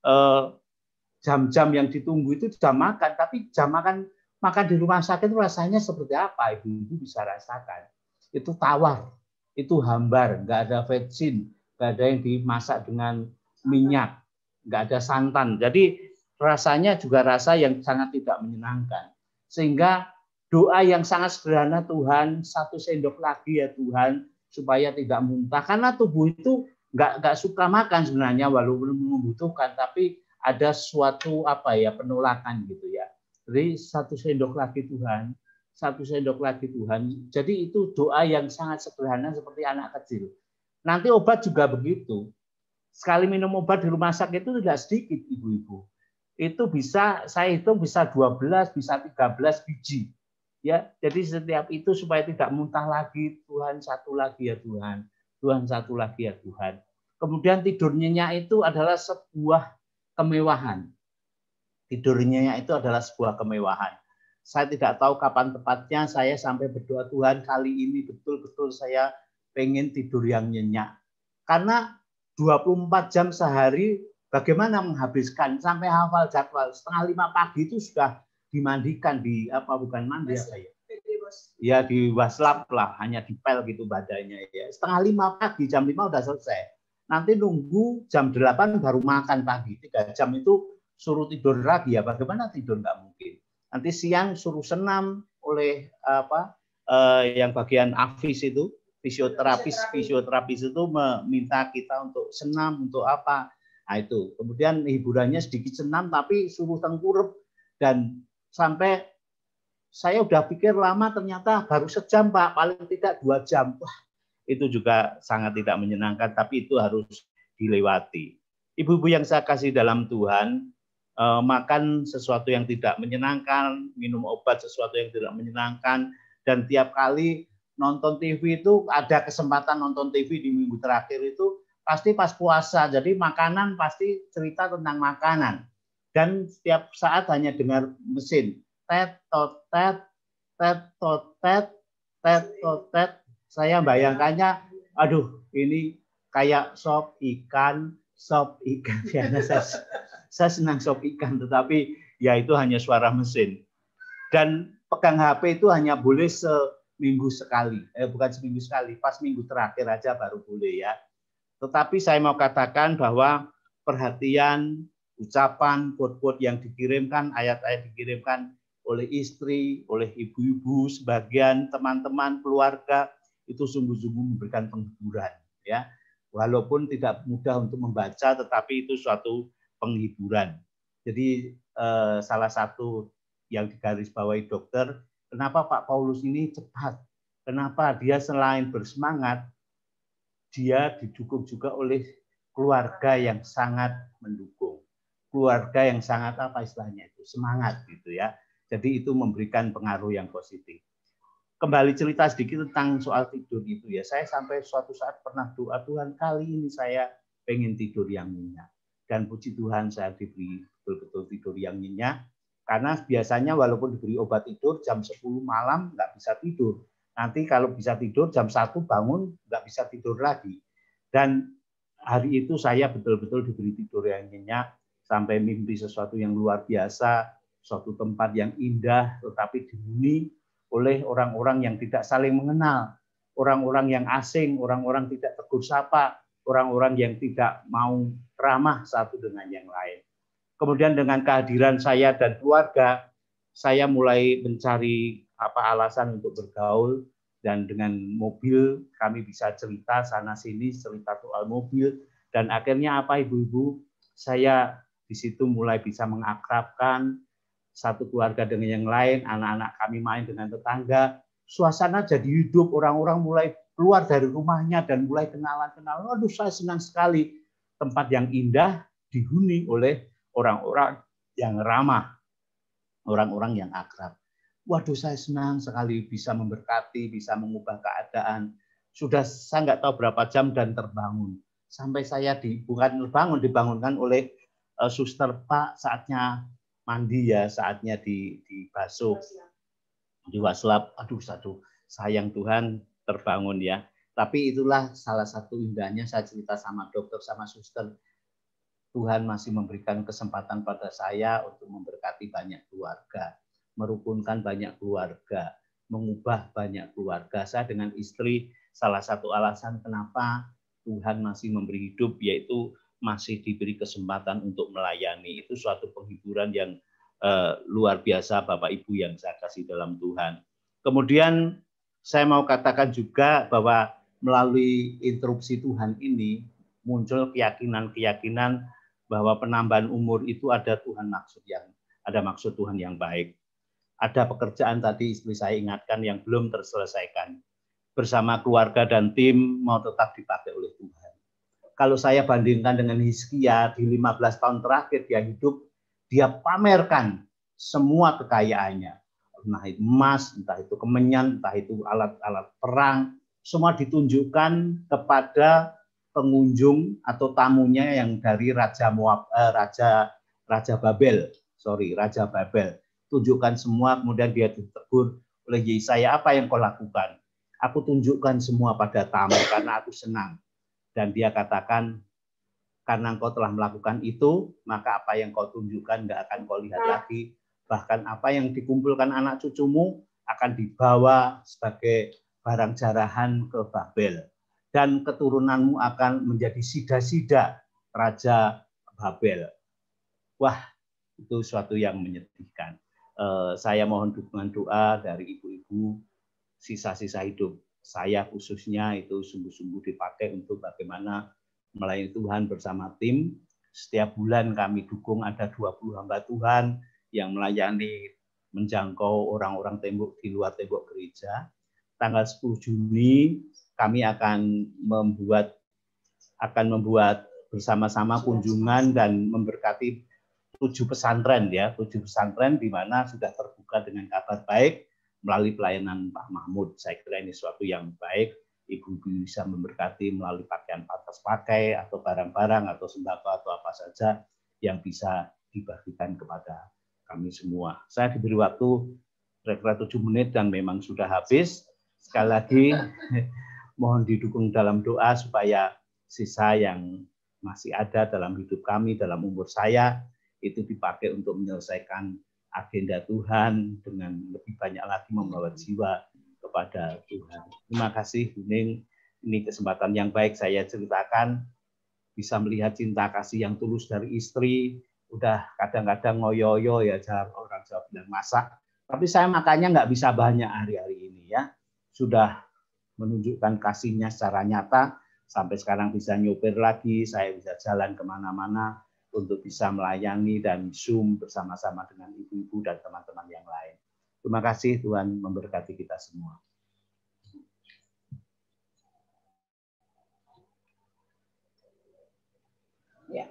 jam-jam yang ditunggu itu jam makan, tapi jam makan di rumah sakit rasanya seperti apa? Ibu-ibu bisa rasakan. Itu tawar, itu hambar, nggak ada vetsin, nggak ada yang dimasak dengan minyak, nggak ada santan. Jadi rasanya juga rasa yang sangat tidak menyenangkan. Sehingga doa yang sangat sederhana, Tuhan 1 sendok lagi ya Tuhan, supaya tidak muntah. Karena tubuh itu nggak suka makan sebenarnya, walaupun membutuhkan, tapi ada suatu penolakan gitu ya. Jadi 1 sendok lagi Tuhan, 1 sendok lagi Tuhan. Jadi itu doa yang sangat sederhana seperti anak kecil. Nanti obat juga begitu. Sekali minum obat di rumah sakit itu tidak sedikit, ibu-ibu. Itu bisa, saya hitung bisa 12, bisa 13 biji. Ya, jadi setiap itu supaya tidak muntah lagi, Tuhan 1 lagi ya Tuhan. Tuhan 1 lagi ya Tuhan. Kemudian tidur nyenyak itu adalah sebuah kemewahan. Tidur nyenyak itu adalah sebuah kemewahan. Saya tidak tahu kapan tepatnya saya sampai berdoa, Tuhan kali ini betul-betul saya pengen tidur yang nyenyak. Karena 24 jam sehari bagaimana menghabiskan sampai hafal jadwal. 4:30 pagi itu sudah dimandikan di bukan mandi apa ya? Ya di waslap lah, hanya dipel gitu badannya ya. 4:30 pagi, jam 5 udah selesai. Nanti nunggu jam 8 baru makan pagi. 3 jam itu suruh tidur lagi ya. Bagaimana tidur nggak mungkin. Nanti siang suruh senam oleh yang bagian afis itu, fisioterapis itu meminta kita untuk senam, untuk apa. Nah itu. Kemudian hiburannya sedikit senam tapi suruh tengkurap, dan sampai saya udah pikir lama, ternyata baru sejam Pak, paling tidak 2 jam. Wah, itu juga sangat tidak menyenangkan, tapi itu harus dilewati. Ibu-ibu yang saya kasih dalam Tuhan, makan sesuatu yang tidak menyenangkan, minum obat sesuatu yang tidak menyenangkan, dan tiap kali nonton TV itu ada kesempatan nonton TV di minggu terakhir itu pasti pas puasa. Jadi makanan pasti cerita tentang makanan. Dan setiap saat hanya dengar mesin. Tet, totet, tet, totet, tet, totet. Saya bayangkannya, aduh ini kayak sop ikan. Ya, saya senang sop ikan, tetapi ya itu hanya suara mesin. Dan pegang HP itu hanya boleh seminggu sekali. Bukan seminggu sekali, pas minggu terakhir aja baru boleh ya. Tetapi saya mau katakan bahwa perhatian, ucapan, quote-quote yang dikirimkan, ayat-ayat dikirimkan oleh istri, oleh ibu-ibu, sebagian teman-teman, keluarga, itu sungguh-sungguh memberikan penghiburan. Ya. Walaupun tidak mudah untuk membaca, tetapi itu suatu penghiburan. Jadi salah satu yang digarisbawahi dokter, kenapa Pak Paulus ini cepat? Kenapa dia selain bersemangat, dia didukung juga oleh keluarga yang sangat mendukung. keluarga yang sangat apa istilahnya itu, semangat gitu ya. Jadi itu memberikan pengaruh yang positif. Kembali cerita sedikit tentang soal tidur itu ya. Saya sampai suatu saat pernah doa, Tuhan kali ini saya pengen tidur yang nyenyak. Dan puji Tuhan saya diberi betul-betul tidur yang nyenyak. Karena biasanya walaupun diberi obat tidur jam 10 malam nggak bisa tidur. Nanti kalau bisa tidur jam 1 bangun nggak bisa tidur lagi. Dan hari itu saya betul-betul diberi tidur yang nyenyak. Sampai mimpi sesuatu yang luar biasa. Suatu tempat yang indah tetapi dihuni oleh orang-orang yang tidak saling mengenal, orang-orang yang asing, orang-orang tidak tegur sapa, orang-orang yang tidak mau ramah satu dengan yang lain. Kemudian dengan kehadiran saya dan keluarga, saya mulai mencari alasan untuk bergaul, dan dengan mobil kami bisa cerita sana sini, cerita soal mobil, dan akhirnya ibu-ibu, saya di situ mulai bisa mengakrabkan satu keluarga dengan yang lain, anak-anak kami main dengan tetangga, suasana jadi hidup, orang-orang mulai keluar dari rumahnya dan mulai kenalan-kenalan. Waduh, saya senang sekali. Tempat yang indah dihuni oleh orang-orang yang ramah, orang-orang yang akrab. Waduh, saya senang sekali bisa memberkati, bisa mengubah keadaan. Sudah saya nggak tahu berapa jam dan terbangun. Sampai saya dibangunkan oleh suster, Pak, saatnya mandi ya, saatnya dibasuh, diwaslap. Aduh, sayang Tuhan terbangun ya. Tapi itulah salah satu indahnya saya cerita sama dokter, sama suster. Tuhan masih memberikan kesempatan pada saya untuk memberkati banyak keluarga, merukunkan banyak keluarga, mengubah banyak keluarga. Saya dengan istri, salah satu alasan kenapa Tuhan masih memberi hidup, yaitu masih diberi kesempatan untuk melayani. Itu suatu penghiburan yang luar biasa Bapak Ibu yang saya kasih dalam Tuhan. Kemudian saya mau katakan juga bahwa melalui interupsi Tuhan ini muncul keyakinan-keyakinan bahwa penambahan umur itu ada maksud Tuhan yang baik. Ada pekerjaan tadi istri saya ingatkan yang belum terselesaikan. Bersama keluarga dan tim mau tetap dipakai oleh Tuhan. Kalau saya bandingkan dengan Hizkia di 15 tahun terakhir dia hidup, dia pamerkan semua kekayaannya. Entah itu emas, entah itu kemenyan, entah itu alat-alat perang, semua ditunjukkan kepada pengunjung atau tamunya yang dari Raja Babel. Tunjukkan semua, kemudian dia ditegur oleh Yesaya, apa yang kau lakukan? Aku tunjukkan semua pada tamu karena aku senang. Dan dia katakan, karena engkau telah melakukan itu, maka apa yang kau tunjukkan nggak akan kau lihat lagi. Bahkan apa yang dikumpulkan anak cucumu akan dibawa sebagai barang jarahan ke Babel. Dan keturunanmu akan menjadi sida-sida Raja Babel. Wah, itu suatu yang menyedihkan. Saya mohon dukungan doa dari ibu-ibu, sisa-sisa hidup saya khususnya itu sungguh-sungguh dipakai untuk bagaimana melayani Tuhan bersama tim. Setiap bulan kami dukung ada 20 hamba Tuhan yang melayani, menjangkau orang-orang di luar tembok gereja. Tanggal 10 Juni kami akan membuat bersama-sama kunjungan dan memberkati 7 pesantren ya, 7 pesantren di mana sudah terbuka dengan kabar baik melalui pelayanan Pak Mahmud. Saya kira ini suatu yang baik. Ibu bisa memberkati melalui pakaian pantas pakai atau barang-barang atau sembako atau apa saja yang bisa dibagikan kepada kami semua. Saya diberi waktu kira-kira 7 menit dan memang sudah habis. Sekali lagi mohon didukung dalam doa supaya sisa yang masih ada dalam hidup kami, dalam umur saya, itu dipakai untuk menyelesaikan agenda Tuhan dengan lebih banyak lagi membawa jiwa kepada Tuhan. Terima kasih, Buning. Ini kesempatan yang baik saya ceritakan, bisa melihat cinta kasih yang tulus dari istri. Udah kadang-kadang ngoyo-yo ya, orang Jawa bilang masak. Tapi saya makannya nggak bisa banyak hari-hari ini ya. Sudah menunjukkan kasihnya secara nyata. Sampai sekarang bisa nyopir lagi, saya bisa jalan kemana-mana untuk bisa melayani dan Zoom bersama-sama dengan ibu-ibu dan teman-teman yang lain. Terima kasih, Tuhan memberkati kita semua. Ya.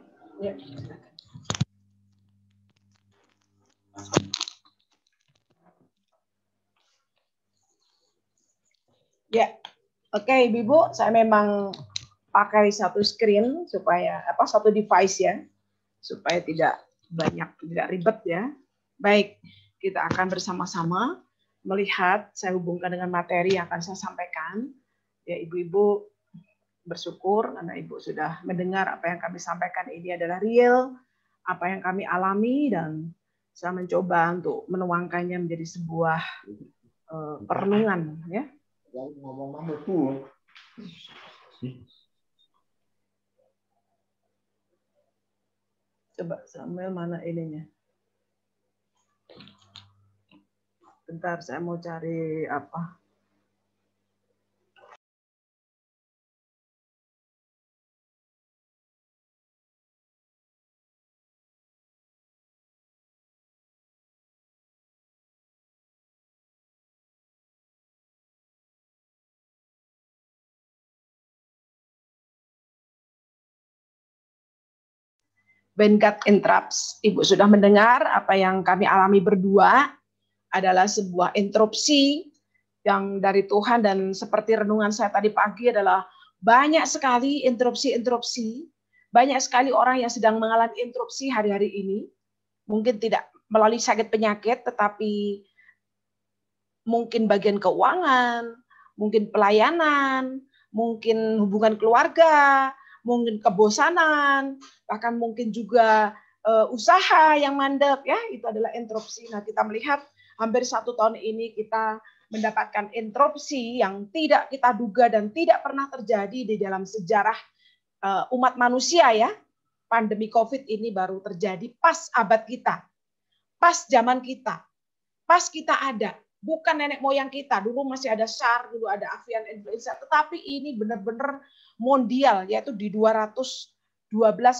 Ya, oke Ibu, saya memang pakai satu screen supaya satu device ya, supaya tidak ribet ya. Baik, kita akan bersama-sama melihat, saya hubungkan dengan materi yang akan saya sampaikan. Ya, Ibu-ibu bersyukur karena Ibu sudah mendengar apa yang kami sampaikan ini adalah real, apa yang kami alami, dan saya mencoba untuk menuangkannya menjadi sebuah perenungan ya. Coba Samuel mana ininya? Bentar, saya mau cari apa? When God interrupts, Ibu sudah mendengar apa yang kami alami berdua adalah sebuah interupsi yang dari Tuhan, dan seperti renungan saya tadi pagi adalah banyak sekali interupsi, banyak sekali orang yang sedang mengalami interupsi hari-hari ini. Mungkin tidak melalui sakit penyakit, tetapi mungkin bagian keuangan, mungkin pelayanan, mungkin hubungan keluarga, mungkin kebosanan, bahkan mungkin juga usaha yang mandek ya, itu adalah interupsi. Nah, kita melihat hampir 1 tahun ini kita mendapatkan interupsi yang tidak kita duga dan tidak pernah terjadi di dalam sejarah umat manusia ya. Pandemi COVID ini baru terjadi pas abad kita, pas zaman kita, pas kita ada. Bukan nenek moyang kita, dulu masih ada SARS, dulu ada avian influenza, tetapi ini benar-benar mondial, yaitu di 212,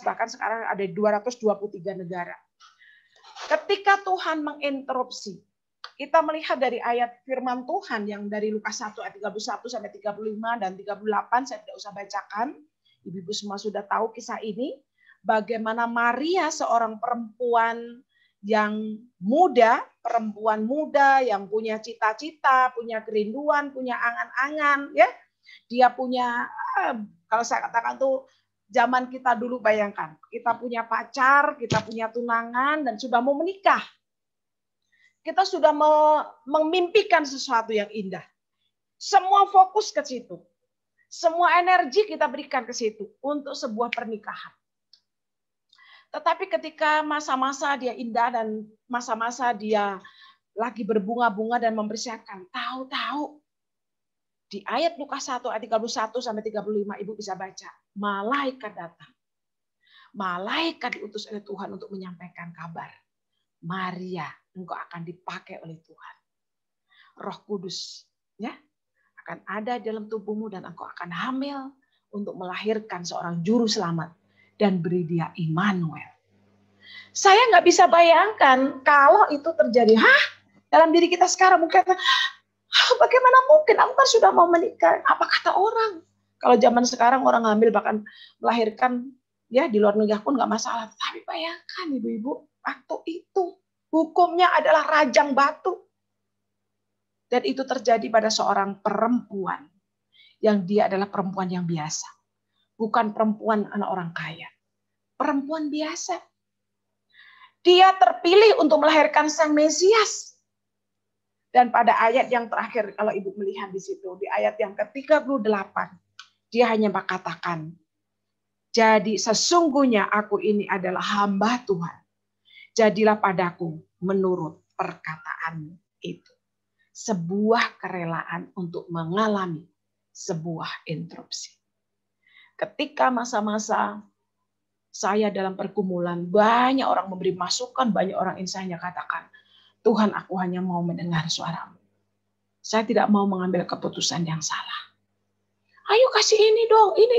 bahkan sekarang ada 223 negara. Ketika Tuhan menginterupsi, kita melihat dari ayat firman Tuhan yang dari Lukas 1 ayat 31 sampai 35 dan 38, saya tidak usah bacakan. Ibu-ibu semua sudah tahu kisah ini. Bagaimana Maria, seorang perempuan yang muda, perempuan muda yang punya cita-cita, punya kerinduan, punya angan-angan, ya. Dia punya, kalau saya katakan tuh zaman kita dulu, bayangkan, kita punya pacar, kita punya tunangan, dan sudah mau menikah. Kita sudah memimpikan sesuatu yang indah. Semua fokus ke situ. Semua energi kita berikan ke situ untuk sebuah pernikahan. Tetapi ketika masa-masa dia indah dan masa-masa dia lagi berbunga-bunga dan mempersiapkan, tahu-tahu di ayat Lukas 1 ayat 31 sampai 35 Ibu bisa baca, malaikat datang. Malaikat diutus oleh Tuhan untuk menyampaikan kabar. Maria, engkau akan dipakai oleh Tuhan. Roh Kudus ya akan ada dalam tubuhmu dan engkau akan hamil untuk melahirkan seorang juru selamat dan beri dia Immanuel. Saya nggak bisa bayangkan kalau itu terjadi. Dalam diri kita sekarang mungkin, bagaimana mungkin? Aku kan sudah mau menikah. Apa kata orang? Kalau zaman sekarang orang hamil bahkan melahirkan ya di luar nikah pun nggak masalah. Tapi bayangkan ibu-ibu, waktu itu hukumnya adalah rajang batu. Dan itu terjadi pada seorang perempuan yang dia adalah perempuan yang biasa. Bukan perempuan anak orang kaya. Perempuan biasa. Dia terpilih untuk melahirkan Sang Mesias. Dan pada ayat yang terakhir, kalau Ibu melihat di situ, di ayat yang ke-38, dia hanya mengatakan, jadi sesungguhnya aku ini adalah hamba Tuhan. Jadilah padaku menurut perkataan itu. Sebuah kerelaan untuk mengalami sebuah interupsi. Ketika masa-masa saya dalam pergumulan, banyak orang memberi masukan, banyak orang insanya katakan, Tuhan, aku hanya mau mendengar suaramu. Saya tidak mau mengambil keputusan yang salah. Ayo kasih ini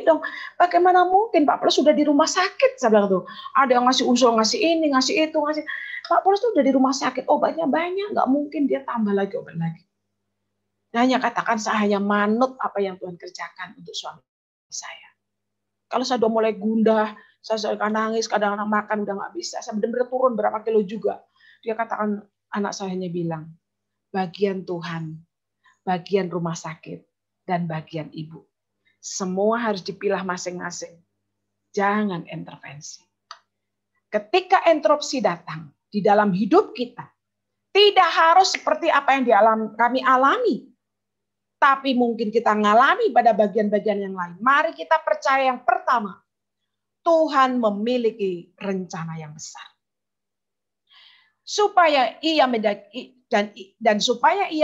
dong. Bagaimana mungkin Pak Paulus sudah di rumah sakit? Saya bilang tuh, ada yang ngasih usul, ngasih ini, ngasih itu, ngasih. Pak Paulus tuh udah di rumah sakit, obatnya banyak, nggak mungkin dia tambah lagi obat lagi. Dia hanya katakan, saya hanya manut apa yang Tuhan kerjakan untuk suami saya. Kalau saya udah mulai gundah, saya suka nangis, kadang-kadang makan udah nggak bisa, saya benar-benar turun berapa kilo juga. Dia katakan, anak saya hanya bilang, bagian Tuhan, bagian rumah sakit, dan bagian ibu. Semua harus dipilah masing-masing. Jangan intervensi. Ketika interupsi datang di dalam hidup kita, tidak harus seperti apa yang kami alami. Tapi mungkin kita ngalami pada bagian-bagian yang lain. Mari kita percaya yang pertama, Tuhan memiliki rencana yang besar. Supaya ia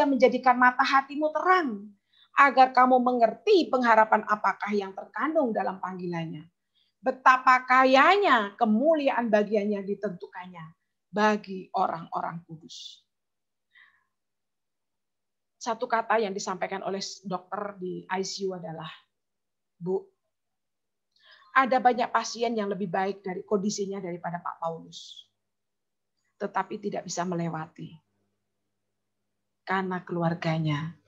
menjadikan mata hatimu terang, agar kamu mengerti pengharapan apakah yang terkandung dalam panggilannya. Betapa kayanya kemuliaan bagiannya ditentukannya bagi orang-orang kudus. Satu kata yang disampaikan oleh dokter di ICU adalah, Bu, ada banyak pasien yang lebih baik dari kondisinya daripada Pak Paulus. Tetapi tidak bisa melewati. Karena keluarganya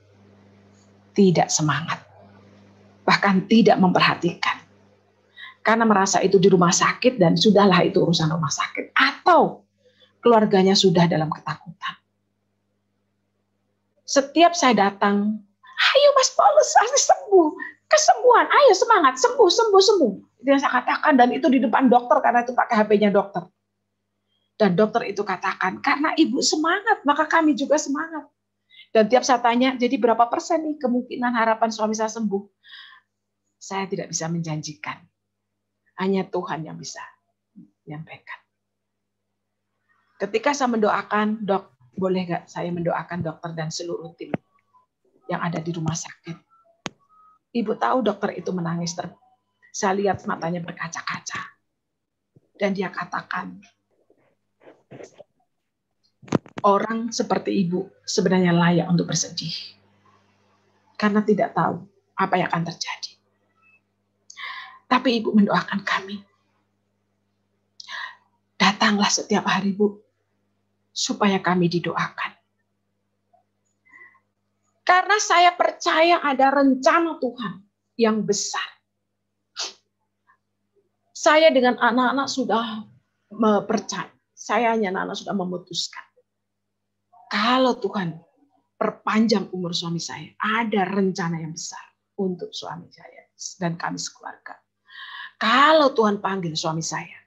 tidak semangat. Bahkan tidak memperhatikan. Karena merasa itu di rumah sakit dan sudahlah itu urusan rumah sakit. Atau keluarganya sudah dalam ketakutan. Setiap saya datang, ayo Mas Paulus, pasti sembuh. Kesembuhan, ayo semangat, sembuh. Itu yang saya katakan, dan itu di depan dokter karena itu pakai HP-nya dokter. Dan dokter itu katakan, karena ibu semangat, maka kami juga semangat. Dan tiap saya tanya, jadi berapa persen nih kemungkinan harapan suami saya sembuh? Saya tidak bisa menjanjikan. Hanya Tuhan yang bisa menyampaikan. Ketika saya mendoakan, Dok, boleh nggak saya mendoakan dokter dan seluruh tim yang ada di rumah sakit? Ibu tahu dokter itu menangis. Saya lihat matanya berkaca-kaca. Dan dia katakan, orang seperti ibu sebenarnya layak untuk bersedih. Karena tidak tahu apa yang akan terjadi. Tapi ibu mendoakan kami. Datanglah setiap hari, Bu, supaya kami didoakan. Karena saya percaya ada rencana Tuhan yang besar. Saya dengan anak-anak sudah percaya. Saya hanya anak-anak sudah memutuskan. Kalau Tuhan perpanjang umur suami saya, ada rencana yang besar untuk suami saya dan kami sekeluarga. Kalau Tuhan panggil suami saya,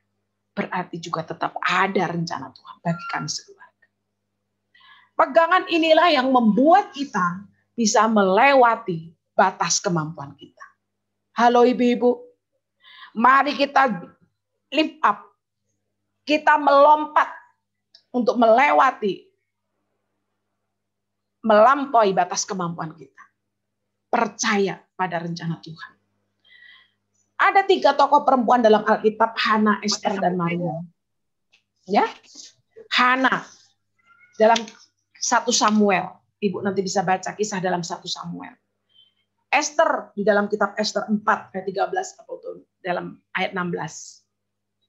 berarti juga tetap ada rencana Tuhan bagi kami sekeluarga. Pegangan inilah yang membuat kita bisa melewati batas kemampuan kita. Halo ibu-ibu, mari kita lift up. Kita melompat untuk melampaui batas kemampuan kita. Percaya pada rencana Tuhan. Ada 3 tokoh perempuan dalam Alkitab, Hana, Esther, dan Maria. Ya, Hana dalam 1 Samuel. Ibu nanti bisa baca kisah dalam 1 Samuel. Esther di dalam kitab Esther 4 ayat 13 atau dalam ayat 16.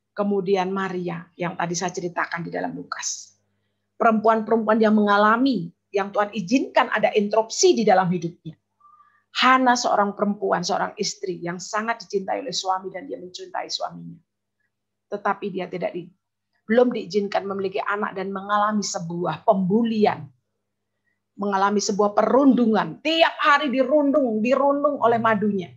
Kemudian Maria yang tadi saya ceritakan di dalam Lukas. Perempuan-perempuan yang mengalami, yang Tuhan izinkan ada interupsi di dalam hidupnya. Hana seorang perempuan, seorang istri yang sangat dicintai oleh suami dan dia mencintai suaminya. Tetapi dia belum diizinkan memiliki anak dan mengalami sebuah pembulian. Mengalami sebuah perundungan. Tiap hari dirundung oleh madunya.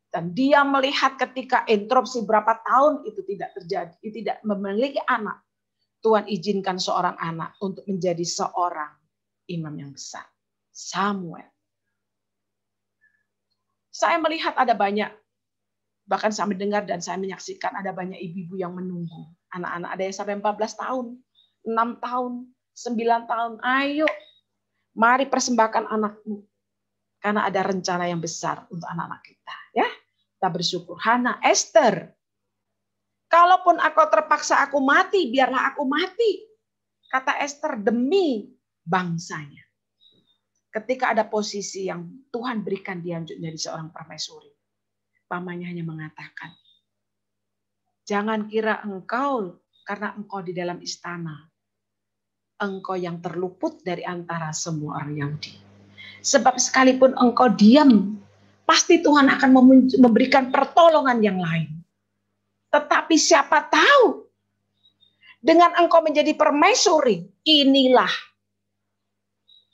Dan dia melihat ketika interupsi berapa tahun itu tidak terjadi, tidak memiliki anak. Tuhan izinkan seorang anak untuk menjadi seorang imam yang besar. Samuel. Saya melihat ada banyak, bahkan saya mendengar dan saya menyaksikan ada banyak ibu-ibu yang menunggu. Anak-anak ada yang sampai 14 tahun, 6 tahun, 9 tahun. Ayo, mari persembahkan anakmu. Karena ada rencana yang besar untuk anak-anak kita. Ya, kita bersyukur. Hana, Esther. Kalaupun aku terpaksa aku mati, biarlah aku mati. Kata Esther, demi bangsanya. Ketika ada posisi yang Tuhan berikan dia untuk menjadi seorang permaisuri. Pamannya hanya mengatakan, jangan kira engkau, karena engkau di dalam istana, engkau yang terluput dari antara semua orang Yahudi. Sebab sekalipun engkau diam, pasti Tuhan akan memberikan pertolongan yang lain. Tetapi siapa tahu Dengan engkau menjadi permaisuri, inilah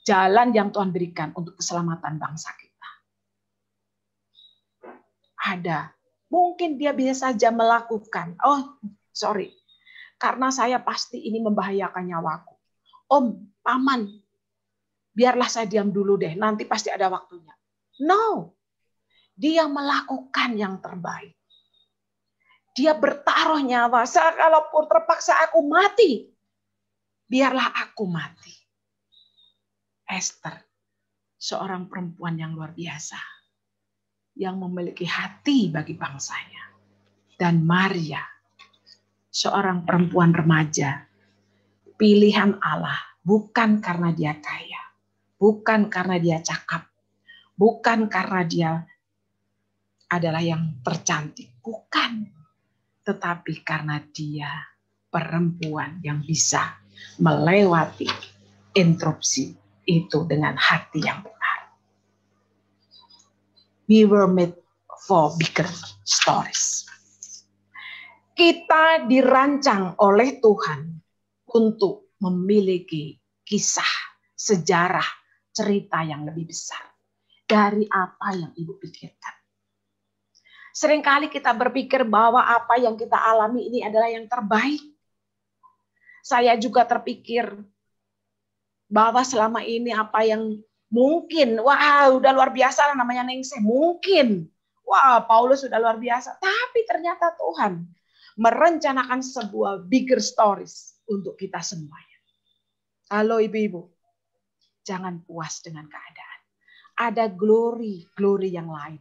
jalan yang Tuhan berikan untuk keselamatan bangsa kita. Ada. Mungkin dia bisa saja melakukan. Karena saya pasti ini membahayakan nyawaku. Om, paman, biarlah saya diam dulu deh. Nanti pasti ada waktunya. No. Dia melakukan yang terbaik. Dia bertaruh nyawa. Kalaupun terpaksa aku mati, biarlah aku mati. Esther, seorang perempuan yang luar biasa, yang memiliki hati bagi bangsanya. Dan Maria, seorang perempuan remaja, pilihan Allah, bukan karena dia kaya, bukan karena dia cakap, bukan karena dia adalah yang tercantik, bukan. Tetapi karena dia perempuan yang bisa melewati interupsi itu dengan hati yang benar. We were made for bigger stories. Kita dirancang oleh Tuhan untuk memiliki kisah, sejarah, cerita yang lebih besar dari apa yang Ibu pikirkan. Seringkali kita berpikir bahwa apa yang kita alami ini adalah yang terbaik. Saya juga terpikir bahwa selama ini apa yang mungkin, udah luar biasa lah namanya Ningsih, mungkin. Paulus sudah luar biasa. Tapi ternyata Tuhan merencanakan sebuah bigger stories untuk kita semuanya. Halo ibu-ibu, jangan puas dengan keadaan. Ada glory yang lain.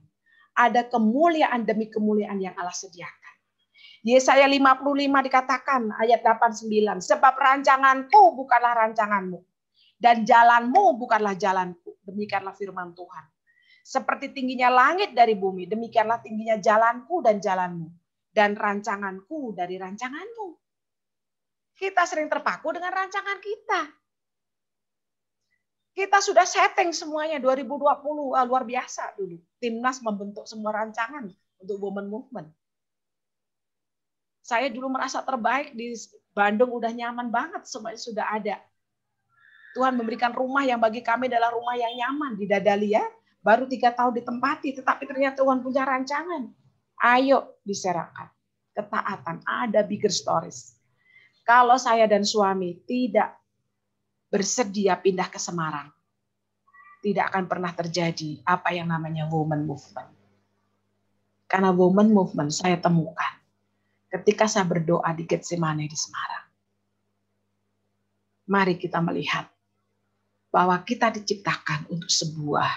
Ada kemuliaan demi kemuliaan yang Allah sediakan. Yesaya 55 dikatakan ayat 89, sebab rancanganku bukanlah rancanganmu dan jalanmu bukanlah jalanku. Demikianlah firman Tuhan. Seperti tingginya langit dari bumi, demikianlah tingginya jalanku dan jalanmu dan rancanganku dari rancanganmu. Kita sering terpaku dengan rancangan kita. Kita sudah setting semuanya 2020, luar biasa dulu. Timnas membentuk semua rancangan untuk Women Movement. Saya dulu merasa terbaik di Bandung, udah nyaman banget, semuanya sudah ada. Tuhan memberikan rumah yang bagi kami adalah rumah yang nyaman di Dadalia, baru 3 tahun ditempati, tetapi ternyata Tuhan punya rancangan. Ayo diserahkan. Ketaatan, ada bigger stories. Kalau saya dan suami tidak bersedia pindah ke Semarang, tidak akan pernah terjadi apa yang namanya Women Movement. Karena Women Movement saya temukan ketika saya berdoa di Getsemane di Semarang. Mari kita melihat bahwa kita diciptakan untuk sebuah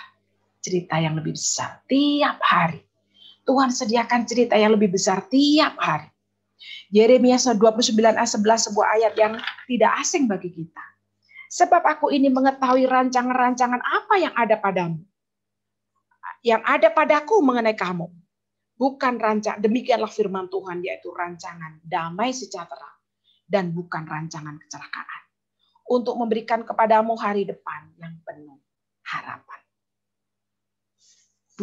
cerita yang lebih besar tiap hari. Tuhan sediakan cerita yang lebih besar tiap hari. Yeremia 29 ayat 11, sebuah ayat yang tidak asing bagi kita. Sebab aku ini mengetahui rancangan-rancangan apa yang ada padamu. Yang ada padaku mengenai kamu. Bukan rancangan, demikianlah firman Tuhan, yaitu rancangan damai sejahtera. Dan bukan rancangan kecelakaan. Untuk memberikan kepadamu hari depan yang penuh harapan.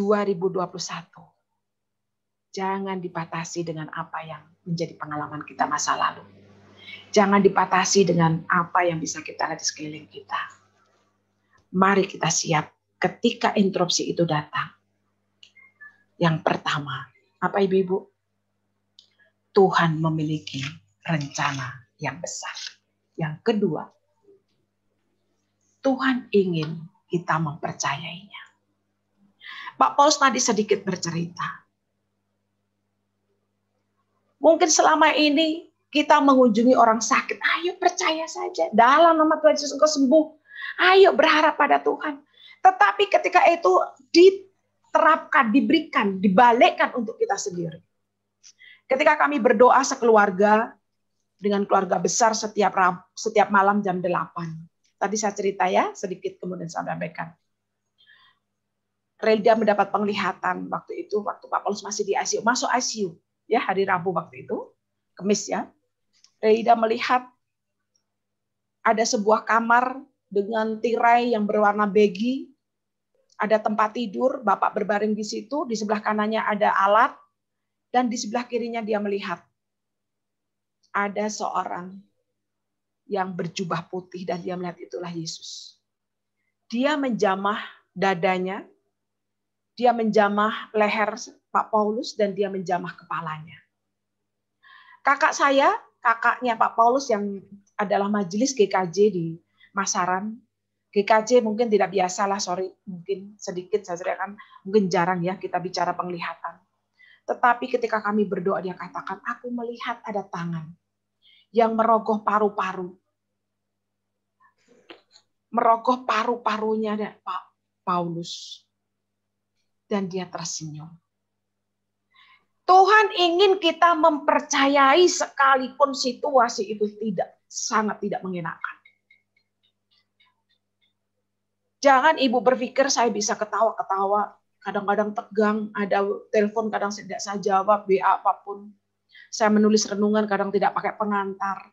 2021. Jangan dipatasi dengan apa yang menjadi pengalaman kita masa lalu. Jangan dipatasi dengan apa yang bisa kita lihat di sekeliling kita. Mari kita siap ketika interupsi itu datang. Yang pertama, apa ibu-ibu? Tuhan memiliki rencana yang besar. Yang kedua, Tuhan ingin kita mempercayainya. Pak Paulus tadi sedikit bercerita. Mungkin selama ini kita mengunjungi orang sakit. Ayo percaya saja. Dalam nama Tuhan Yesus engkau sembuh. Ayo berharap pada Tuhan. Tetapi ketika itu diterapkan, diberikan, dibalikkan untuk kita sendiri. Ketika kami berdoa sekeluarga, dengan keluarga besar setiap malam jam 8. Tadi saya cerita ya, sedikit kemudian saya sampaikan. Relda mendapat penglihatan waktu itu, waktu Pak Paulus masih di ICU. Masuk ICU. Ya, hari Rabu waktu itu, Kamis ya. Relda melihat ada sebuah kamar dengan tirai yang berwarna begi, ada tempat tidur, Bapak berbaring di situ, di sebelah kanannya ada alat, dan di sebelah kirinya dia melihat ada seorang yang berjubah putih dan dia melihat itulah Yesus. Dia menjamah dadanya, dia menjamah leher Pak Paulus dan dia menjamah kepalanya. Kakak saya, kakaknya Pak Paulus yang adalah majelis GKJ di Masaran. GKJ mungkin tidak biasalah, sorry, mungkin sedikit saya kan mungkin jarang ya kita bicara penglihatan. Tetapi ketika kami berdoa dia katakan, aku melihat ada tangan yang merogoh paru-paru. Merogoh paru-parunya Pak Paulus. Dan dia tersenyum. Tuhan ingin kita mempercayai sekalipun situasi itu sangat tidak mengenakan. Jangan ibu berpikir saya bisa ketawa-ketawa, kadang-kadang tegang, ada telepon kadang tidak saya jawab, WA apapun. Saya menulis renungan kadang tidak pakai pengantar.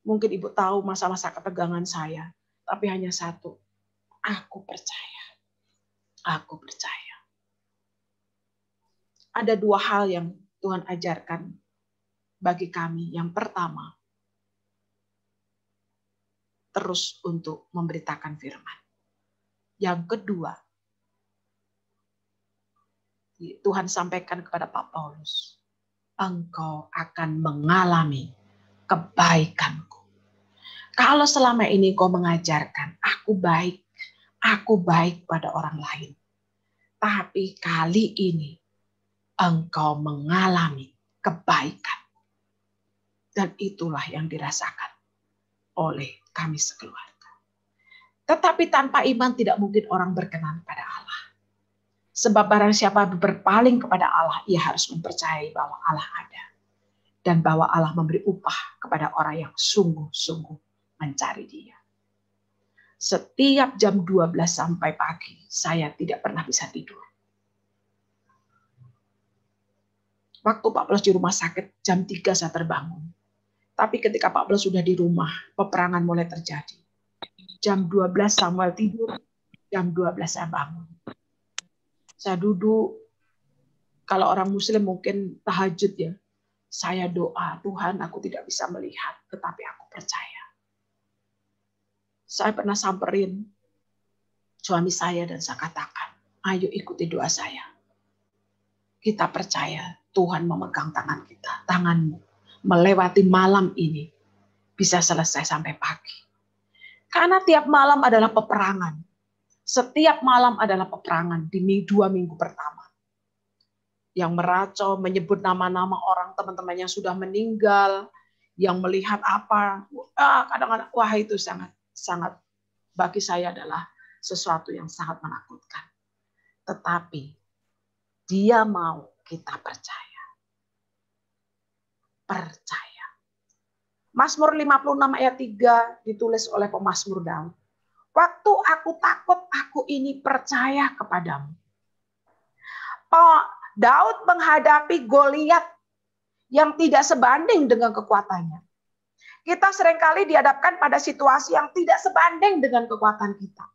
Mungkin ibu tahu masa-masa ketegangan saya, tapi hanya satu, aku percaya. Aku percaya. Ada dua hal yang Tuhan ajarkan bagi kami. Yang pertama, terus untuk memberitakan firman. Yang kedua, Tuhan sampaikan kepada Pak Paulus, engkau akan mengalami kebaikanku. Kalau selama ini kau mengajarkan, aku baik pada orang lain. Tapi kali ini, engkau mengalami kebaikan. Dan itulah yang dirasakan oleh kami sekeluarga. Tetapi tanpa iman tidak mungkin orang berkenan pada Allah. Sebab barang siapa berpaling kepada Allah, ia harus mempercayai bahwa Allah ada. Dan bahwa Allah memberi upah kepada orang yang sungguh-sungguh mencari dia. Setiap jam 12 sampai pagi, saya tidak pernah bisa tidur. Waktu Pak Paulus di rumah sakit, jam 3 saya terbangun. Tapi ketika Pak Paulus sudah di rumah, peperangan mulai terjadi. Jam 12 Samuel tidur, jam 12 saya bangun. Saya duduk, kalau orang muslim mungkin tahajud ya. Saya doa, Tuhan aku tidak bisa melihat, tetapi aku percaya. Saya pernah samperin suami saya dan saya katakan, ayo ikuti doa saya. Kita percaya Tuhan memegang tangan kita, tanganmu melewati malam ini bisa selesai sampai pagi. Karena tiap malam adalah peperangan. Setiap malam adalah peperangan di 2 minggu pertama. Yang meracau, menyebut nama-nama orang teman-teman yang sudah meninggal, yang melihat apa, kadang-kadang wah itu sangat bagi saya adalah sesuatu yang sangat menakutkan. Tetapi dia mau kita percaya. Percaya. Mazmur 56 ayat 3 ditulis oleh pemazmur Daud. Waktu aku takut, aku ini percaya kepadamu. Daud menghadapi Goliat yang tidak sebanding dengan kekuatannya. Kita seringkali dihadapkan pada situasi yang tidak sebanding dengan kekuatan kita.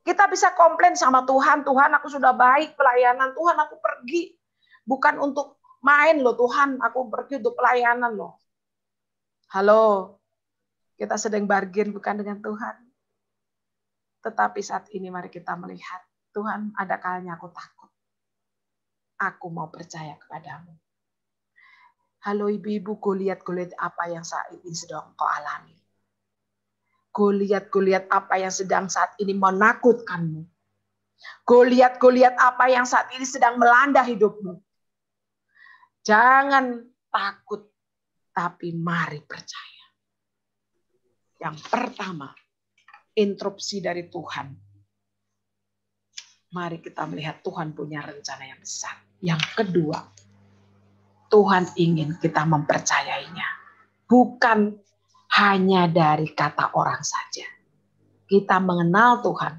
Kita bisa komplain sama Tuhan, Tuhan aku sudah baik pelayanan, Tuhan aku pergi. Bukan untuk main loh Tuhan, aku pergi untuk pelayanan loh. Halo, kita sedang bargain bukan dengan Tuhan. Tetapi saat ini mari kita melihat, Tuhan ada kalanya aku takut. Aku mau percaya kepadamu. Halo ibu-ibu, Goliat apa yang saat ini sedang kau alami? Goliat apa yang sedang saat ini menakutkanmu? Goliat apa yang saat ini sedang melanda hidupmu? Jangan takut, tapi mari percaya. Yang pertama, instruksi dari Tuhan. Mari kita melihat Tuhan punya rencana yang besar. Yang kedua, Tuhan ingin kita mempercayainya. Bukan hanya dari kata orang saja. Kita mengenal Tuhan,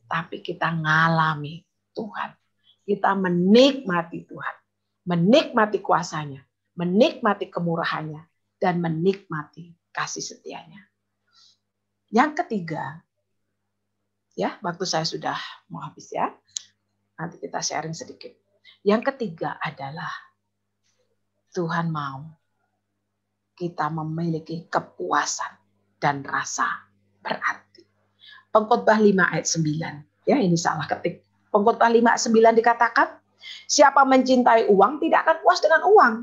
tapi kita ngalami Tuhan. Kita menikmati Tuhan. Menikmati kuasanya. Menikmati kemurahannya. Dan menikmati kasih setianya. Yang ketiga, ya waktu saya sudah mau habis ya. Nanti kita sharing sedikit. Yang ketiga adalah Tuhan mau kita memiliki kepuasan dan rasa berarti. Pengkhotbah 5 ayat 9. Ya, ini salah ketik. Pengkhotbah 5 ayat 9 dikatakan, siapa mencintai uang tidak akan puas dengan uang.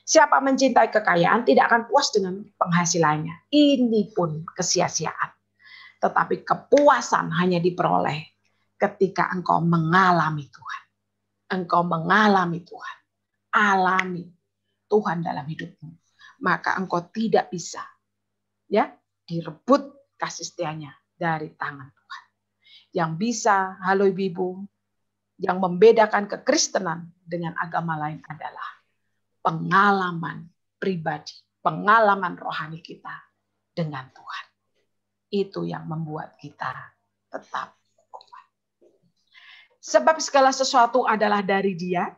Siapa mencintai kekayaan tidak akan puas dengan penghasilannya. Ini pun kesia-siaan. Tetapi kepuasan hanya diperoleh ketika engkau mengalami Tuhan. Engkau mengalami Tuhan. Alami Tuhan dalam hidupmu. Maka engkau tidak bisa ya direbut kasih setianya dari tangan Tuhan. Yang bisa, halo ibu-ibu, yang membedakan kekristenan dengan agama lain adalah pengalaman pribadi, pengalaman rohani kita dengan Tuhan. Itu yang membuat kita tetap kuat. Sebab segala sesuatu adalah dari Dia,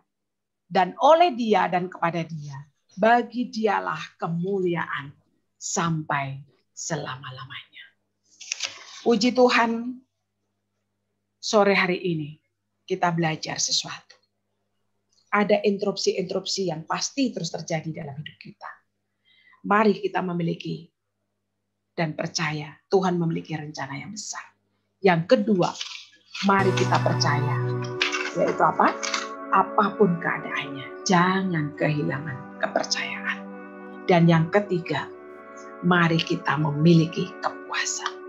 dan oleh Dia dan kepada Dia. Bagi Dialah kemuliaan sampai selama-lamanya. Puji Tuhan, sore hari ini kita belajar sesuatu. Ada interupsi-interupsi yang pasti terus terjadi dalam hidup kita. Mari kita memiliki dan percaya Tuhan memiliki rencana yang besar. Yang kedua, mari kita percaya. Yaitu apa? Apapun keadaannya, jangan kehilangan kepercayaan. Dan yang ketiga, mari kita memiliki kepuasan.